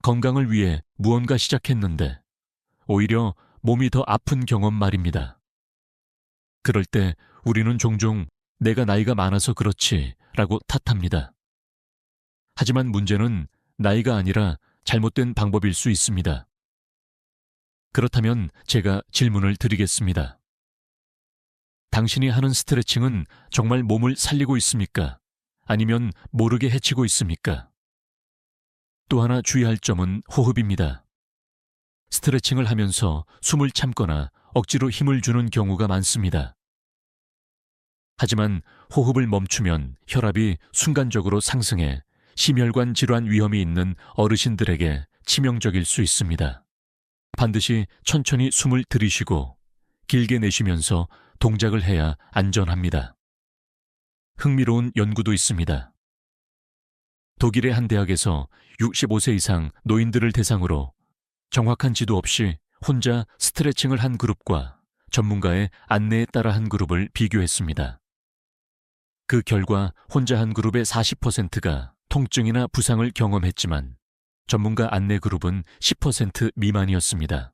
건강을 위해 무언가 시작했는데 오히려 몸이 더 아픈 경험 말입니다. 그럴 때 우리는 종종 내가 나이가 많아서 그렇지 라고 탓합니다. 하지만 문제는 나이가 아니라 잘못된 방법일 수 있습니다. 그렇다면 제가 질문을 드리겠습니다. 당신이 하는 스트레칭은 정말 몸을 살리고 있습니까? 아니면 모르게 해치고 있습니까? 또 하나 주의할 점은 호흡입니다. 스트레칭을 하면서 숨을 참거나 억지로 힘을 주는 경우가 많습니다. 하지만 호흡을 멈추면 혈압이 순간적으로 상승해 심혈관 질환 위험이 있는 어르신들에게 치명적일 수 있습니다. 반드시 천천히 숨을 들이쉬고 길게 내쉬면서 동작을 해야 안전합니다. 흥미로운 연구도 있습니다. 독일의 한 대학에서 65세 이상 노인들을 대상으로 정확한 지도 없이 혼자 스트레칭을 한 그룹과 전문가의 안내에 따라 한 그룹을 비교했습니다. 그 결과 혼자 한 그룹의 40%가 통증이나 부상을 경험했지만 전문가 안내 그룹은 10% 미만이었습니다.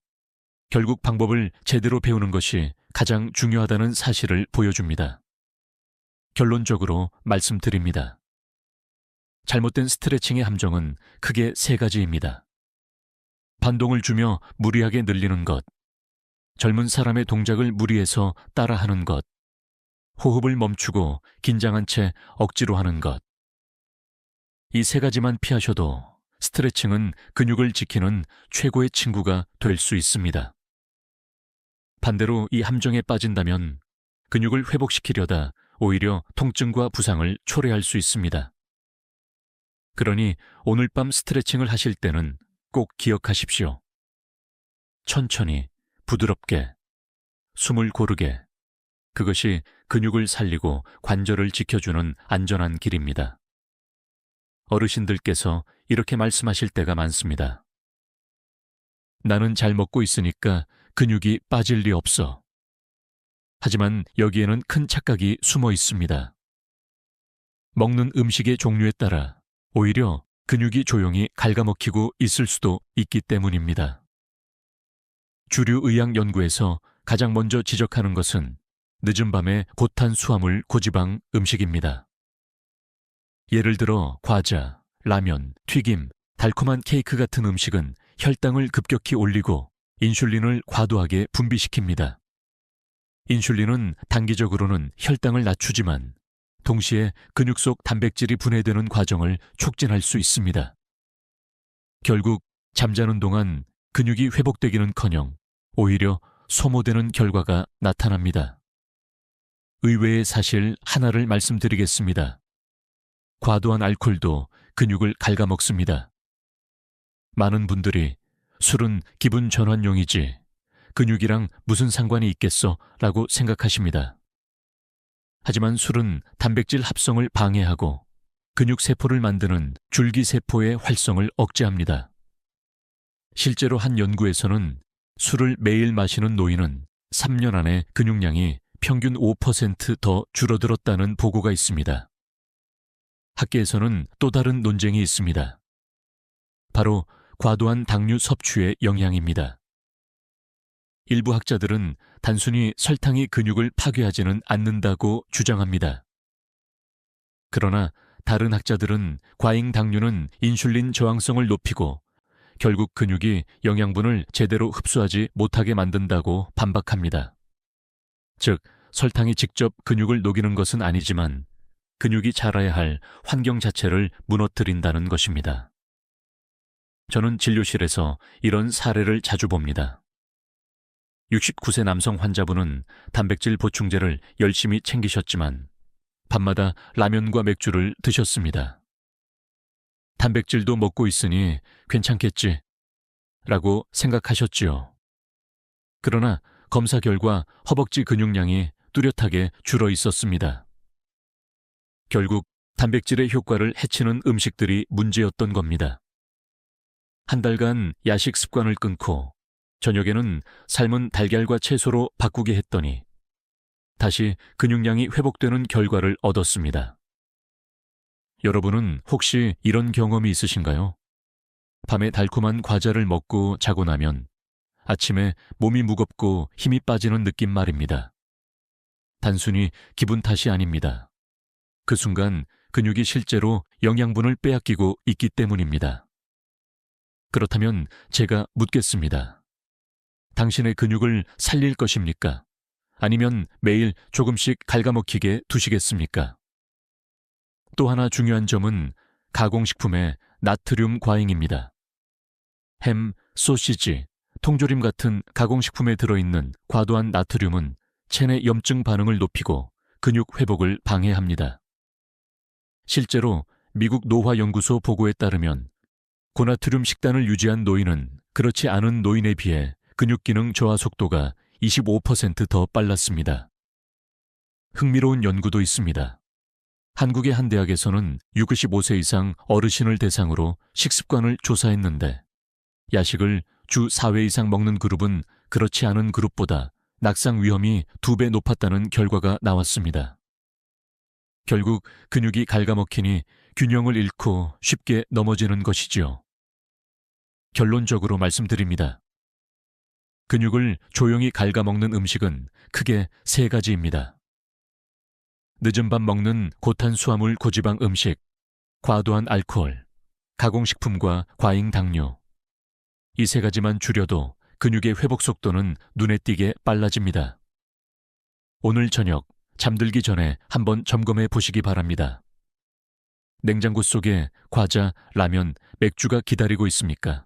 결국 방법을 제대로 배우는 것이 가장 중요하다는 사실을 보여줍니다. 결론적으로 말씀드립니다. 잘못된 스트레칭의 함정은 크게 세 가지입니다. 반동을 주며 무리하게 늘리는 것, 젊은 사람의 동작을 무리해서 따라하는 것, 호흡을 멈추고 긴장한 채 억지로 하는 것. 이 세 가지만 피하셔도 스트레칭은 근육을 지키는 최고의 친구가 될 수 있습니다. 반대로 이 함정에 빠진다면 근육을 회복시키려다 오히려 통증과 부상을 초래할 수 있습니다. 그러니 오늘 밤 스트레칭을 하실 때는 꼭 기억하십시오. 천천히, 부드럽게, 숨을 고르게. 그것이 근육을 살리고 관절을 지켜주는 안전한 길입니다. 어르신들께서 이렇게 말씀하실 때가 많습니다. 나는 잘 먹고 있으니까 근육이 빠질 리 없어. 하지만 여기에는 큰 착각이 숨어 있습니다. 먹는 음식의 종류에 따라 오히려 근육이 조용히 갉아먹히고 있을 수도 있기 때문입니다. 주류 의학 연구에서 가장 먼저 지적하는 것은 늦은 밤에 고탄수화물 고지방 음식입니다. 예를 들어 과자, 라면, 튀김, 달콤한 케이크 같은 음식은 혈당을 급격히 올리고 인슐린을 과도하게 분비시킵니다. 인슐린은 단기적으로는 혈당을 낮추지만 동시에 근육 속 단백질이 분해되는 과정을 촉진할 수 있습니다. 결국 잠자는 동안 근육이 회복되기는커녕 오히려 소모되는 결과가 나타납니다. 의외의 사실 하나를 말씀드리겠습니다. 과도한 알코올도 근육을 갉아먹습니다. 많은 분들이 술은 기분 전환용이지 근육이랑 무슨 상관이 있겠어 라고 생각하십니다. 하지만 술은 단백질 합성을 방해하고 근육세포를 만드는 줄기세포의 활성을 억제합니다. 실제로 한 연구에서는 술을 매일 마시는 노인은 3년 안에 근육량이 평균 5% 줄어들었다는 보고가 있습니다. 학계에서는 또 다른 논쟁이 있습니다. 바로 과도한 당류 섭취의 영향입니다. 일부 학자들은 단순히 설탕이 근육을 파괴하지는 않는다고 주장합니다. 그러나 다른 학자들은 과잉 당류는 인슐린 저항성을 높이고 결국 근육이 영양분을 제대로 흡수하지 못하게 만든다고 반박합니다. 즉, 설탕이 직접 근육을 녹이는 것은 아니지만 근육이 자라야 할 환경 자체를 무너뜨린다는 것입니다. 저는 진료실에서 이런 사례를 자주 봅니다. 69세 남성 환자분은 단백질 보충제를 열심히 챙기셨지만 밤마다 라면과 맥주를 드셨습니다. 단백질도 먹고 있으니 괜찮겠지 라고 생각하셨지요. 그러나 검사 결과 허벅지 근육량이 뚜렷하게 줄어 있었습니다. 결국 단백질의 효과를 해치는 음식들이 문제였던 겁니다. 한 달간 야식 습관을 끊고 저녁에는 삶은 달걀과 채소로 바꾸게 했더니 다시 근육량이 회복되는 결과를 얻었습니다. 여러분은 혹시 이런 경험이 있으신가요? 밤에 달콤한 과자를 먹고 자고 나면 아침에 몸이 무겁고 힘이 빠지는 느낌 말입니다. 단순히 기분 탓이 아닙니다. 그 순간 근육이 실제로 영양분을 빼앗기고 있기 때문입니다. 그렇다면 제가 묻겠습니다. 당신의 근육을 살릴 것입니까? 아니면 매일 조금씩 갉아먹히게 두시겠습니까? 또 하나 중요한 점은 가공식품의 나트륨 과잉입니다. 햄, 소시지, 통조림 같은 가공식품에 들어있는 과도한 나트륨은 체내 염증 반응을 높이고 근육 회복을 방해합니다. 실제로 미국 노화연구소 보고에 따르면 고나트륨 식단을 유지한 노인은 그렇지 않은 노인에 비해 근육 기능 저하 속도가 25% 더 빨랐습니다. 흥미로운 연구도 있습니다. 한국의 한 대학에서는 65세 이상 어르신을 대상으로 식습관을 조사했는데 야식을 주 4회 이상 먹는 그룹은 그렇지 않은 그룹보다 낙상 위험이 2배 높았다는 결과가 나왔습니다. 결국 근육이 갉아먹히니 균형을 잃고 쉽게 넘어지는 것이지요. 결론적으로 말씀드립니다. 근육을 조용히 갉아먹는 음식은 크게 3가지입니다. 늦은 밤 먹는 고탄수화물 고지방 음식, 과도한 알코올, 가공식품과 과잉 당류. 이 3가지만 줄여도 근육의 회복 속도는 눈에 띄게 빨라집니다. 오늘 저녁 잠들기 전에 한번 점검해 보시기 바랍니다. 냉장고 속에 과자, 라면, 맥주가 기다리고 있습니까?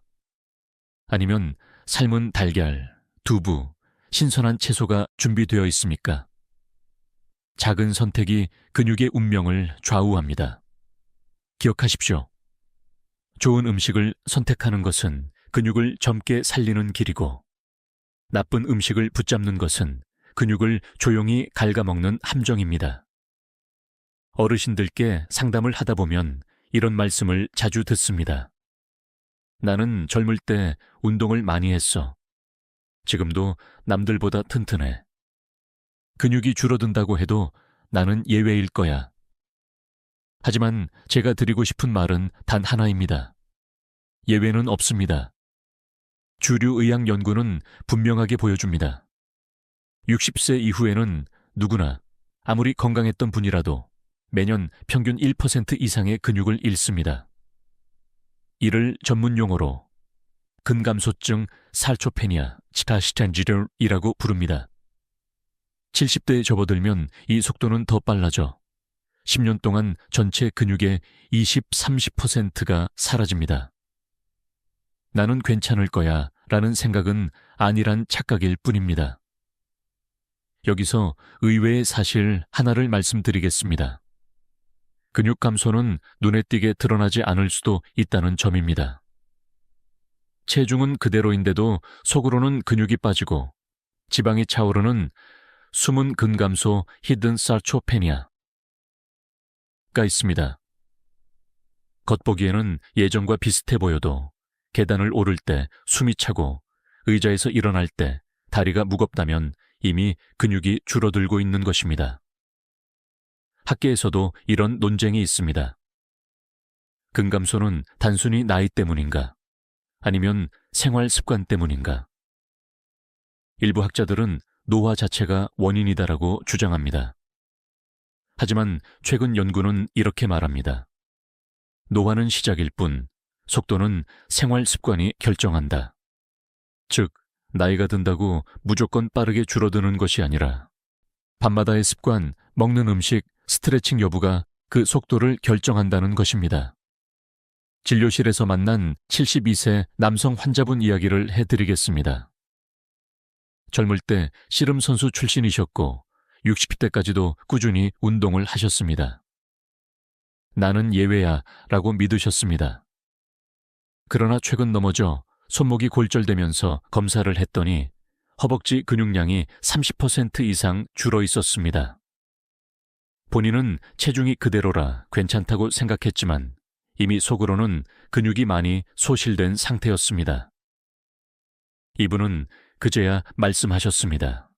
아니면 삶은 달걀, 두부, 신선한 채소가 준비되어 있습니까? 작은 선택이 근육의 운명을 좌우합니다. 기억하십시오. 좋은 음식을 선택하는 것은 근육을 젊게 살리는 길이고, 나쁜 음식을 붙잡는 것은 근육을 조용히 갉아먹는 함정입니다. 어르신들께 상담을 하다 보면 이런 말씀을 자주 듣습니다. 나는 젊을 때 운동을 많이 했어. 지금도 남들보다 튼튼해. 근육이 줄어든다고 해도 나는 예외일 거야. 하지만 제가 드리고 싶은 말은 단 하나입니다. 예외는 없습니다. 주류 의학 연구는 분명하게 보여줍니다. 60세 이후에는 누구나 아무리 건강했던 분이라도 매년 평균 1% 이상의 근육을 잃습니다. 이를 전문 용어로 근감소증 살초페니아 치타시텐지럴이라고 부릅니다. 70대에 접어들면 이 속도는 더 빨라져 10년 동안 전체 근육의 20-30%가 사라집니다. 나는 괜찮을 거야 라는 생각은 아니란 착각일 뿐입니다. 여기서 의외의 사실 하나를 말씀드리겠습니다. 근육 감소는 눈에 띄게 드러나지 않을 수도 있다는 점입니다. 체중은 그대로인데도 속으로는 근육이 빠지고 지방이 차오르는 숨은 근감소 히든 살초페니아가 있습니다. 겉보기에는 예전과 비슷해 보여도 계단을 오를 때 숨이 차고 의자에서 일어날 때 다리가 무겁다면 이미 근육이 줄어들고 있는 것입니다. 학계에서도 이런 논쟁이 있습니다. 근감소는 단순히 나이 때문인가? 아니면 생활 습관 때문인가? 일부 학자들은 노화 자체가 원인이다라고 주장합니다. 하지만 최근 연구는 이렇게 말합니다. 노화는 시작일 뿐 속도는 생활 습관이 결정한다. 즉, 나이가 든다고 무조건 빠르게 줄어드는 것이 아니라 밤마다의 습관, 먹는 음식, 스트레칭 여부가 그 속도를 결정한다는 것입니다. 진료실에서 만난 72세 남성 환자분 이야기를 해드리겠습니다. 젊을 때 씨름 선수 출신이셨고 60대까지도 꾸준히 운동을 하셨습니다. 나는 예외야 라고 믿으셨습니다. 그러나 최근 넘어져 손목이 골절되면서 검사를 했더니 허벅지 근육량이 30% 이상 줄어 있었습니다. 본인은 체중이 그대로라 괜찮다고 생각했지만 이미 속으로는 근육이 많이 소실된 상태였습니다. 이분은 그제야 말씀하셨습니다.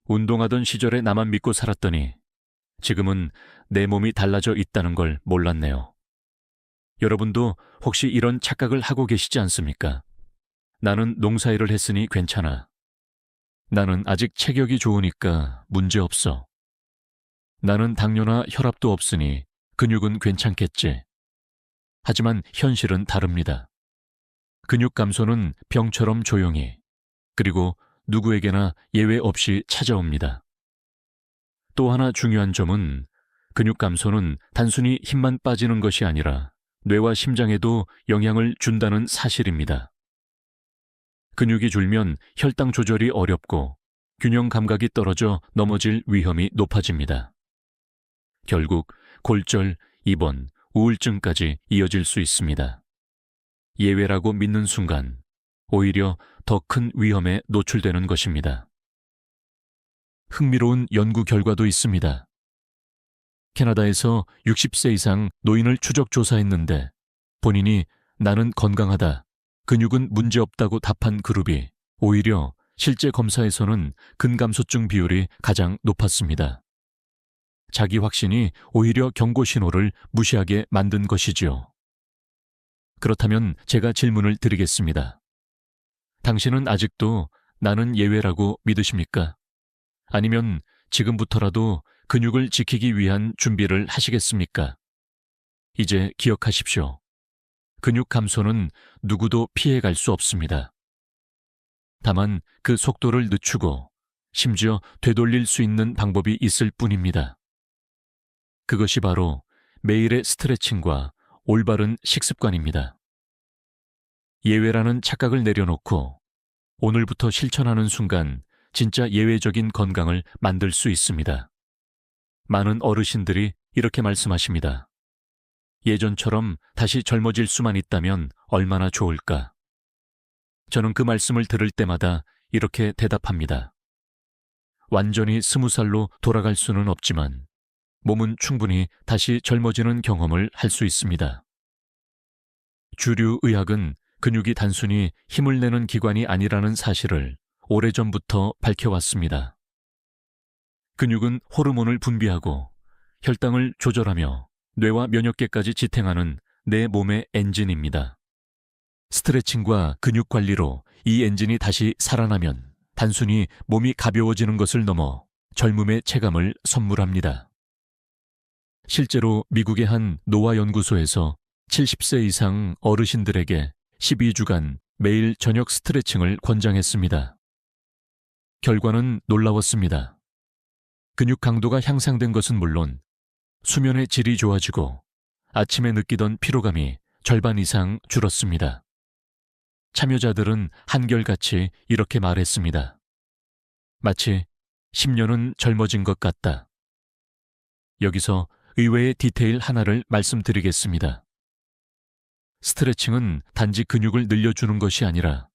운동하던 시절에 나만 믿고 살았더니 지금은 내 몸이 달라져 있다는 걸 몰랐네요. 여러분도 혹시 이런 착각을 하고 계시지 않습니까? 나는 농사일을 했으니 괜찮아. 나는 아직 체격이 좋으니까 문제없어. 나는 당뇨나 혈압도 없으니 근육은 괜찮겠지. 하지만 현실은 다릅니다. 근육 감소는 병처럼 조용히, 그리고 누구에게나 예외 없이 찾아옵니다. 또 하나 중요한 점은 근육 감소는 단순히 힘만 빠지는 것이 아니라 뇌와 심장에도 영향을 준다는 사실입니다. 근육이 줄면 혈당 조절이 어렵고 균형 감각이 떨어져 넘어질 위험이 높아집니다. 결국 골절, 입원, 우울증까지 이어질 수 있습니다. 예외라고 믿는 순간 오히려 더 큰 위험에 노출되는 것입니다. 흥미로운 연구 결과도 있습니다. 캐나다에서 60세 이상 노인을 추적 조사했는데 본인이 나는 건강하다, 근육은 문제없다고 답한 그룹이 오히려 실제 검사에서는 근감소증 비율이 가장 높았습니다. 자기 확신이 오히려 경고 신호를 무시하게 만든 것이지요. 그렇다면 제가 질문을 드리겠습니다. 당신은 아직도 나는 예외라고 믿으십니까? 아니면 지금부터라도 근육을 지키기 위한 준비를 하시겠습니까? 이제 기억하십시오. 근육 감소는 누구도 피해갈 수 없습니다. 다만 그 속도를 늦추고 심지어 되돌릴 수 있는 방법이 있을 뿐입니다. 그것이 바로 매일의 스트레칭과 올바른 식습관입니다. 예외라는 착각을 내려놓고 오늘부터 실천하는 순간 진짜 예외적인 건강을 만들 수 있습니다. 많은 어르신들이 이렇게 말씀하십니다. 예전처럼 다시 젊어질 수만 있다면 얼마나 좋을까? 저는 그 말씀을 들을 때마다 이렇게 대답합니다. 완전히 20살로 돌아갈 수는 없지만 몸은 충분히 다시 젊어지는 경험을 할 수 있습니다. 주류 의학은 근육이 단순히 힘을 내는 기관이 아니라는 사실을 오래전부터 밝혀왔습니다. 근육은 호르몬을 분비하고 혈당을 조절하며 뇌와 면역계까지 지탱하는 내 몸의 엔진입니다. 스트레칭과 근육 관리로 이 엔진이 다시 살아나면 단순히 몸이 가벼워지는 것을 넘어 젊음의 체감을 선물합니다. 실제로 미국의 한 노화 연구소에서 70세 이상 어르신들에게 12주간 매일 저녁 스트레칭을 권장했습니다. 결과는 놀라웠습니다. 근육 강도가 향상된 것은 물론 수면의 질이 좋아지고 아침에 느끼던 피로감이 절반 이상 줄었습니다. 참여자들은 한결같이 이렇게 말했습니다. 마치 10년은 젊어진 것 같다. 여기서 의외의 디테일 하나를 말씀드리겠습니다. 스트레칭은 단지 근육을 늘려주는 것이 아니라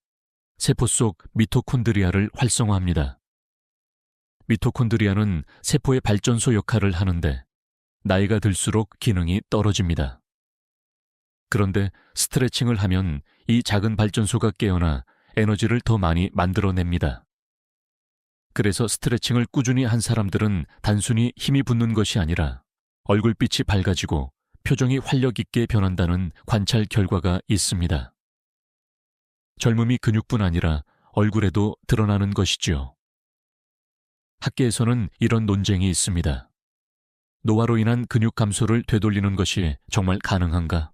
세포 속 미토콘드리아를 활성화합니다. 미토콘드리아는 세포의 발전소 역할을 하는데 나이가 들수록 기능이 떨어집니다. 그런데 스트레칭을 하면 이 작은 발전소가 깨어나 에너지를 더 많이 만들어냅니다. 그래서 스트레칭을 꾸준히 한 사람들은 단순히 힘이 붙는 것이 아니라 얼굴빛이 밝아지고 표정이 활력 있게 변한다는 관찰 결과가 있습니다. 젊음이 근육뿐 아니라 얼굴에도 드러나는 것이지요. 학계에서는 이런 논쟁이 있습니다. 노화로 인한 근육 감소를 되돌리는 것이 정말 가능한가?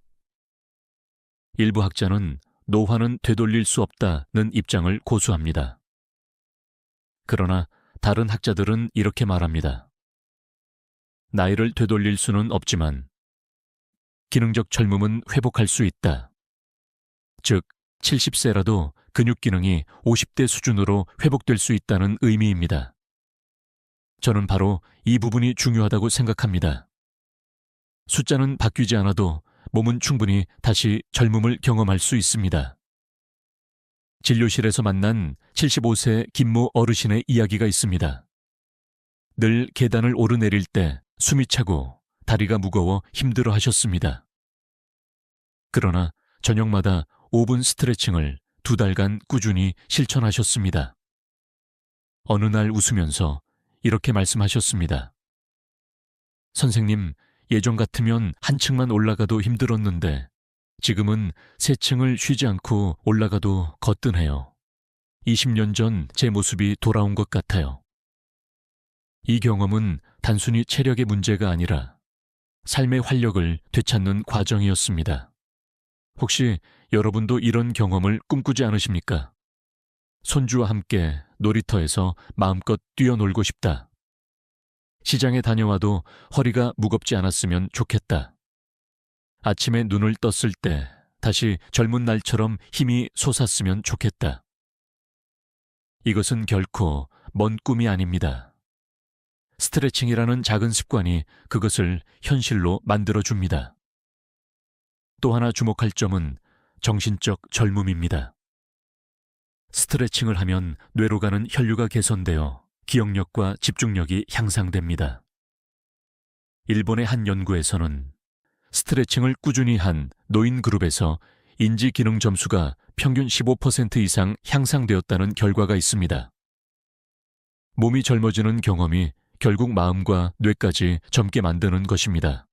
일부 학자는 노화는 되돌릴 수 없다는 입장을 고수합니다. 그러나 다른 학자들은 이렇게 말합니다. 나이를 되돌릴 수는 없지만 기능적 젊음은 회복할 수 있다. 즉, 70세라도 근육 기능이 50대 수준으로 회복될 수 있다는 의미입니다. 저는 바로 이 부분이 중요하다고 생각합니다. 숫자는 바뀌지 않아도 몸은 충분히 다시 젊음을 경험할 수 있습니다. 진료실에서 만난 75세 김모 어르신의 이야기가 있습니다. 늘 계단을 오르내릴 때 숨이 차고 다리가 무거워 힘들어 하셨습니다. 그러나 저녁마다 5분 스트레칭을 2달간 꾸준히 실천하셨습니다. 어느 날 웃으면서 이렇게 말씀하셨습니다. 선생님, 예전 같으면 한 층만 올라가도 힘들었는데 지금은 3층을 쉬지 않고 올라가도 거뜬해요. 20년 전 제 모습이 돌아온 것 같아요. 이 경험은 단순히 체력의 문제가 아니라 삶의 활력을 되찾는 과정이었습니다. 혹시 여러분도 이런 경험을 꿈꾸지 않으십니까? 손주와 함께 놀이터에서 마음껏 뛰어놀고 싶다. 시장에 다녀와도 허리가 무겁지 않았으면 좋겠다. 아침에 눈을 떴을 때 다시 젊은 날처럼 힘이 솟았으면 좋겠다. 이것은 결코 먼 꿈이 아닙니다. 스트레칭이라는 작은 습관이 그것을 현실로 만들어줍니다. 또 하나 주목할 점은 정신적 젊음입니다. 스트레칭을 하면 뇌로 가는 혈류가 개선되어 기억력과 집중력이 향상됩니다. 일본의 한 연구에서는 스트레칭을 꾸준히 한 노인 그룹에서 인지 기능 점수가 평균 15% 이상 향상되었다는 결과가 있습니다. 몸이 젊어지는 경험이 결국 마음과 뇌까지 젊게 만드는 것입니다.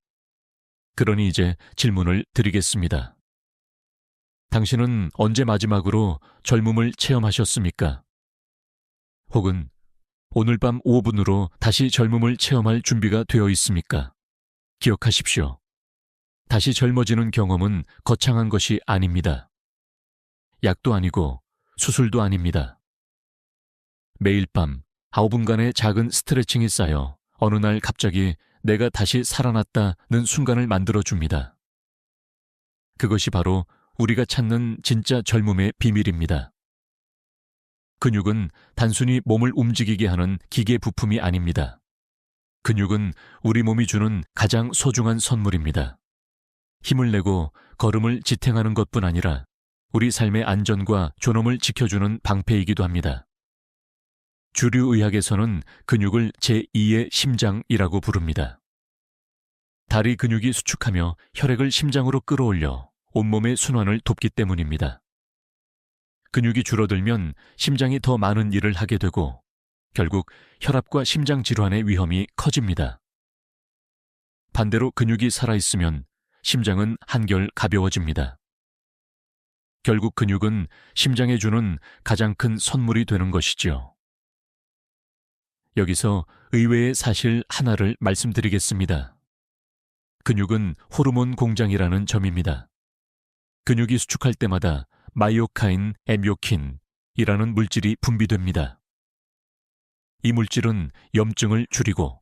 그러니 이제 질문을 드리겠습니다. 당신은 언제 마지막으로 젊음을 체험하셨습니까? 혹은 오늘 밤 5분으로 다시 젊음을 체험할 준비가 되어 있습니까? 기억하십시오. 다시 젊어지는 경험은 거창한 것이 아닙니다. 약도 아니고 수술도 아닙니다. 매일 밤 9분간의 작은 스트레칭이 쌓여 어느 날 갑자기 내가 다시 살아났다는 순간을 만들어줍니다. 그것이 바로 우리가 찾는 진짜 젊음의 비밀입니다. 근육은 단순히 몸을 움직이게 하는 기계 부품이 아닙니다. 근육은 우리 몸이 주는 가장 소중한 선물입니다. 힘을 내고 걸음을 지탱하는 것뿐 아니라 우리 삶의 안전과 존엄을 지켜주는 방패이기도 합니다. 주류 의학에서는 근육을 제2의 심장이라고 부릅니다. 다리 근육이 수축하며 혈액을 심장으로 끌어올려 온몸의 순환을 돕기 때문입니다. 근육이 줄어들면 심장이 더 많은 일을 하게 되고 결국 혈압과 심장 질환의 위험이 커집니다. 반대로 근육이 살아있으면 심장은 한결 가벼워집니다. 결국 근육은 심장에 주는 가장 큰 선물이 되는 것이지요. 여기서 의외의 사실 하나를 말씀드리겠습니다. 근육은 호르몬 공장이라는 점입니다. 근육이 수축할 때마다 마이오카인, 엠요킨이라는 물질이 분비됩니다. 이 물질은 염증을 줄이고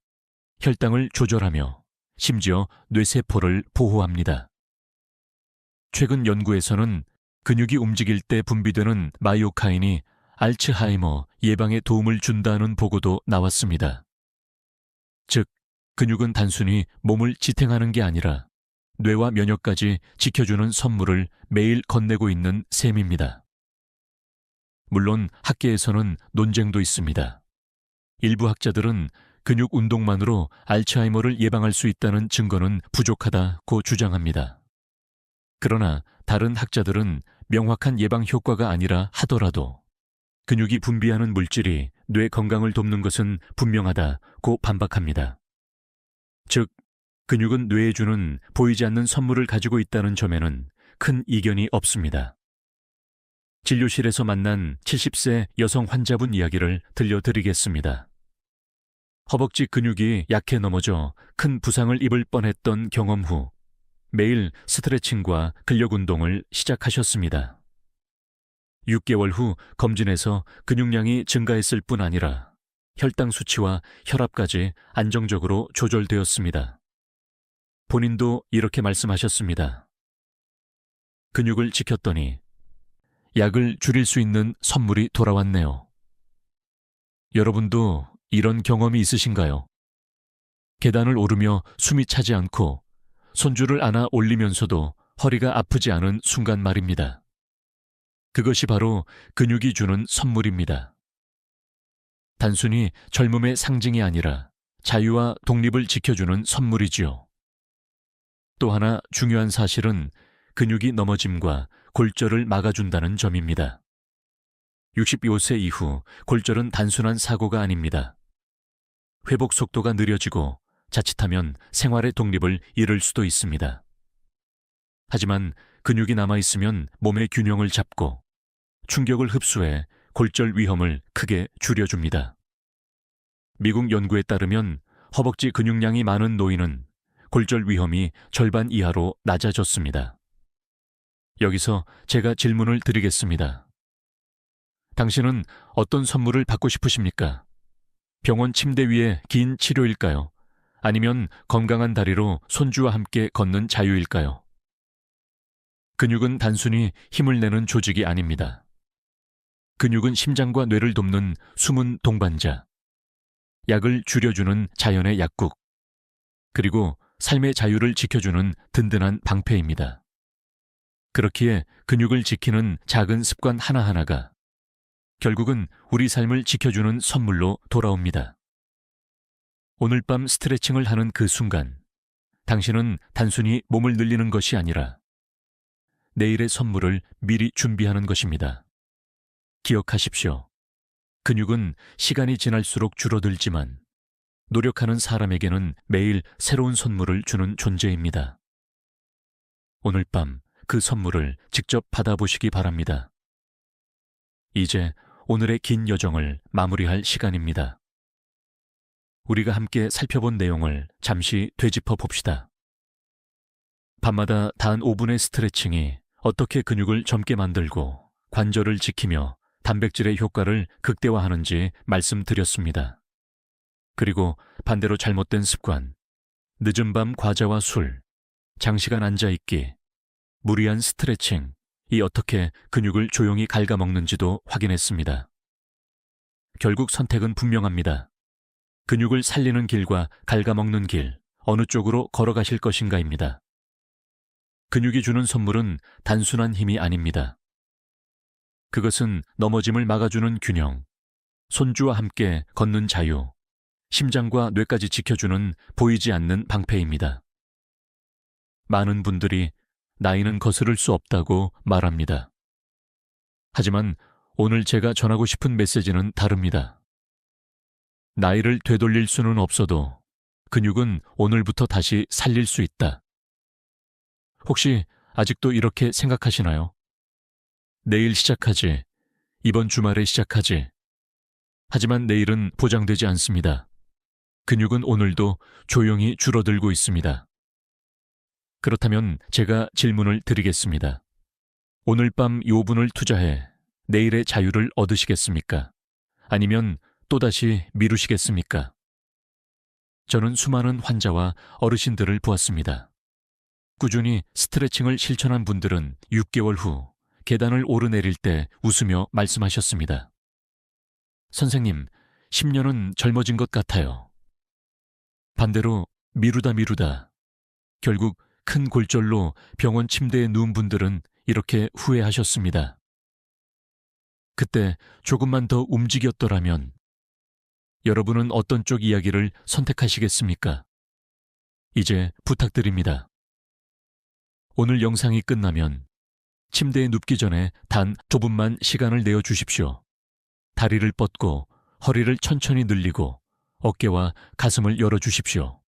혈당을 조절하며 심지어 뇌세포를 보호합니다. 최근 연구에서는 근육이 움직일 때 분비되는 마이오카인이 알츠하이머 예방에 도움을 준다는 보고도 나왔습니다. 즉, 근육은 단순히 몸을 지탱하는 게 아니라 뇌와 면역까지 지켜주는 선물을 매일 건네고 있는 셈입니다. 물론 학계에서는 논쟁도 있습니다. 일부 학자들은 근육 운동만으로 알츠하이머를 예방할 수 있다는 증거는 부족하다고 주장합니다. 그러나 다른 학자들은 명확한 예방 효과가 아니라 하더라도 근육이 분비하는 물질이 뇌 건강을 돕는 것은 분명하다고 반박합니다. 즉, 근육은 뇌에 주는 보이지 않는 선물을 가지고 있다는 점에는 큰 이견이 없습니다. 진료실에서 만난 70세 여성 환자분 이야기를 들려드리겠습니다. 허벅지 근육이 약해 넘어져 큰 부상을 입을 뻔했던 경험 후 매일 스트레칭과 근력 운동을 시작하셨습니다. 6개월 후 검진에서 근육량이 증가했을 뿐 아니라 혈당 수치와 혈압까지 안정적으로 조절되었습니다. 본인도 이렇게 말씀하셨습니다. 근육을 지켰더니 약을 줄일 수 있는 선물이 돌아왔네요. 여러분도 이런 경험이 있으신가요? 계단을 오르며 숨이 차지 않고 손줄을 안아 올리면서도 허리가 아프지 않은 순간 말입니다. 그것이 바로 근육이 주는 선물입니다. 단순히 젊음의 상징이 아니라 자유와 독립을 지켜주는 선물이지요. 또 하나 중요한 사실은 근육이 넘어짐과 골절을 막아준다는 점입니다. 65세 이후 골절은 단순한 사고가 아닙니다. 회복 속도가 느려지고 자칫하면 생활의 독립을 잃을 수도 있습니다. 하지만 근육이 남아있으면 몸의 균형을 잡고 충격을 흡수해 골절 위험을 크게 줄여줍니다. 미국 연구에 따르면 허벅지 근육량이 많은 노인은 골절 위험이 절반 이하로 낮아졌습니다. 여기서 제가 질문을 드리겠습니다. 당신은 어떤 선물을 받고 싶으십니까? 병원 침대 위에 긴 치료일까요? 아니면 건강한 다리로 손주와 함께 걷는 자유일까요? 근육은 단순히 힘을 내는 조직이 아닙니다. 근육은 심장과 뇌를 돕는 숨은 동반자, 약을 줄여주는 자연의 약국, 그리고 삶의 자유를 지켜주는 든든한 방패입니다. 그렇기에 근육을 지키는 작은 습관 하나하나가 결국은 우리 삶을 지켜주는 선물로 돌아옵니다. 오늘 밤 스트레칭을 하는 그 순간, 당신은 단순히 몸을 늘리는 것이 아니라 내일의 선물을 미리 준비하는 것입니다. 기억하십시오. 근육은 시간이 지날수록 줄어들지만 노력하는 사람에게는 매일 새로운 선물을 주는 존재입니다. 오늘 밤 그 선물을 직접 받아보시기 바랍니다. 이제 오늘의 긴 여정을 마무리할 시간입니다. 우리가 함께 살펴본 내용을 잠시 되짚어 봅시다. 밤마다 단 5분의 스트레칭이 어떻게 근육을 젊게 만들고 관절을 지키며 단백질의 효과를 극대화하는지 말씀드렸습니다. 그리고 반대로 잘못된 습관, 늦은 밤 과자와 술, 장시간 앉아있기, 무리한 스트레칭이 어떻게 근육을 조용히 갉아먹는지도 확인했습니다. 결국 선택은 분명합니다. 근육을 살리는 길과 갉아먹는 길, 어느 쪽으로 걸어가실 것인가입니다. 근육이 주는 선물은 단순한 힘이 아닙니다. 그것은 넘어짐을 막아주는 균형, 손주와 함께 걷는 자유, 심장과 뇌까지 지켜주는 보이지 않는 방패입니다. 많은 분들이 나이는 거스를 수 없다고 말합니다. 하지만 오늘 제가 전하고 싶은 메시지는 다릅니다. 나이를 되돌릴 수는 없어도 근육은 오늘부터 다시 살릴 수 있다. 혹시 아직도 이렇게 생각하시나요? 내일 시작하지, 이번 주말에 시작하지. 하지만 내일은 보장되지 않습니다. 근육은 오늘도 조용히 줄어들고 있습니다. 그렇다면 제가 질문을 드리겠습니다. 오늘 밤 요 분을 투자해 내일의 자유를 얻으시겠습니까? 아니면 또다시 미루시겠습니까? 저는 수많은 환자와 어르신들을 보았습니다. 꾸준히 스트레칭을 실천한 분들은 6개월 후 계단을 오르내릴 때 웃으며 말씀하셨습니다. 선생님, 10년은 젊어진 것 같아요. 반대로 미루다 결국 큰 골절로 병원 침대에 누운 분들은 이렇게 후회하셨습니다. 그때 조금만 더 움직였더라면 여러분은 어떤 쪽 이야기를 선택하시겠습니까? 이제 부탁드립니다. 오늘 영상이 끝나면 침대에 눕기 전에 단 5분만 시간을 내어 주십시오. 다리를 뻗고 허리를 천천히 늘리고 어깨와 가슴을 열어 주십시오.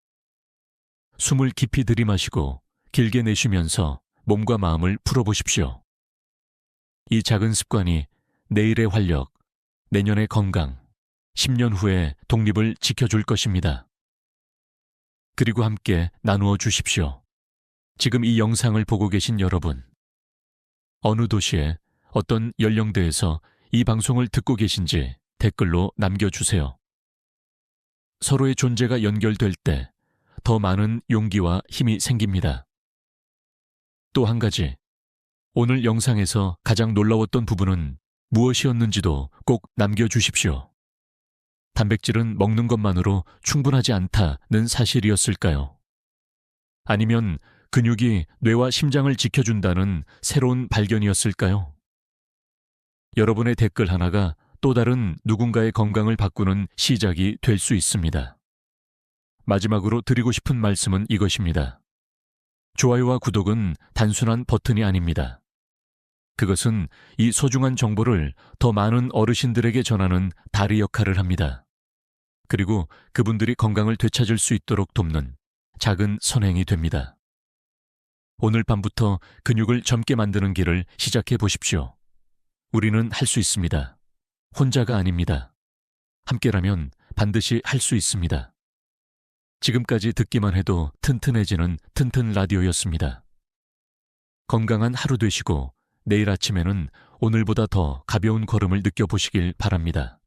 숨을 깊이 들이마시고 길게 내쉬면서 몸과 마음을 풀어보십시오. 이 작은 습관이 내일의 활력, 내년의 건강, 10년 후의 독립을 지켜줄 것입니다. 그리고 함께 나누어 주십시오. 지금 이 영상을 보고 계신 여러분, 어느 도시에 어떤 연령대에서 이 방송을 듣고 계신지 댓글로 남겨주세요. 서로의 존재가 연결될 때 더 많은 용기와 힘이 생깁니다. 또 한 가지, 오늘 영상에서 가장 놀라웠던 부분은 무엇이었는지도 꼭 남겨주십시오. 단백질은 먹는 것만으로 충분하지 않다는 사실이었을까요? 아니면 근육이 뇌와 심장을 지켜준다는 새로운 발견이었을까요? 여러분의 댓글 하나가 또 다른 누군가의 건강을 바꾸는 시작이 될 수 있습니다. 마지막으로 드리고 싶은 말씀은 이것입니다. 좋아요와 구독은 단순한 버튼이 아닙니다. 그것은 이 소중한 정보를 더 많은 어르신들에게 전하는 다리 역할을 합니다. 그리고 그분들이 건강을 되찾을 수 있도록 돕는 작은 선행이 됩니다. 오늘 밤부터 근육을 젊게 만드는 길을 시작해 보십시오. 우리는 할 수 있습니다. 혼자가 아닙니다. 함께라면 반드시 할 수 있습니다. 지금까지 듣기만 해도 튼튼해지는 튼튼 라디오였습니다. 건강한 하루 되시고 내일 아침에는 오늘보다 더 가벼운 걸음을 느껴보시길 바랍니다.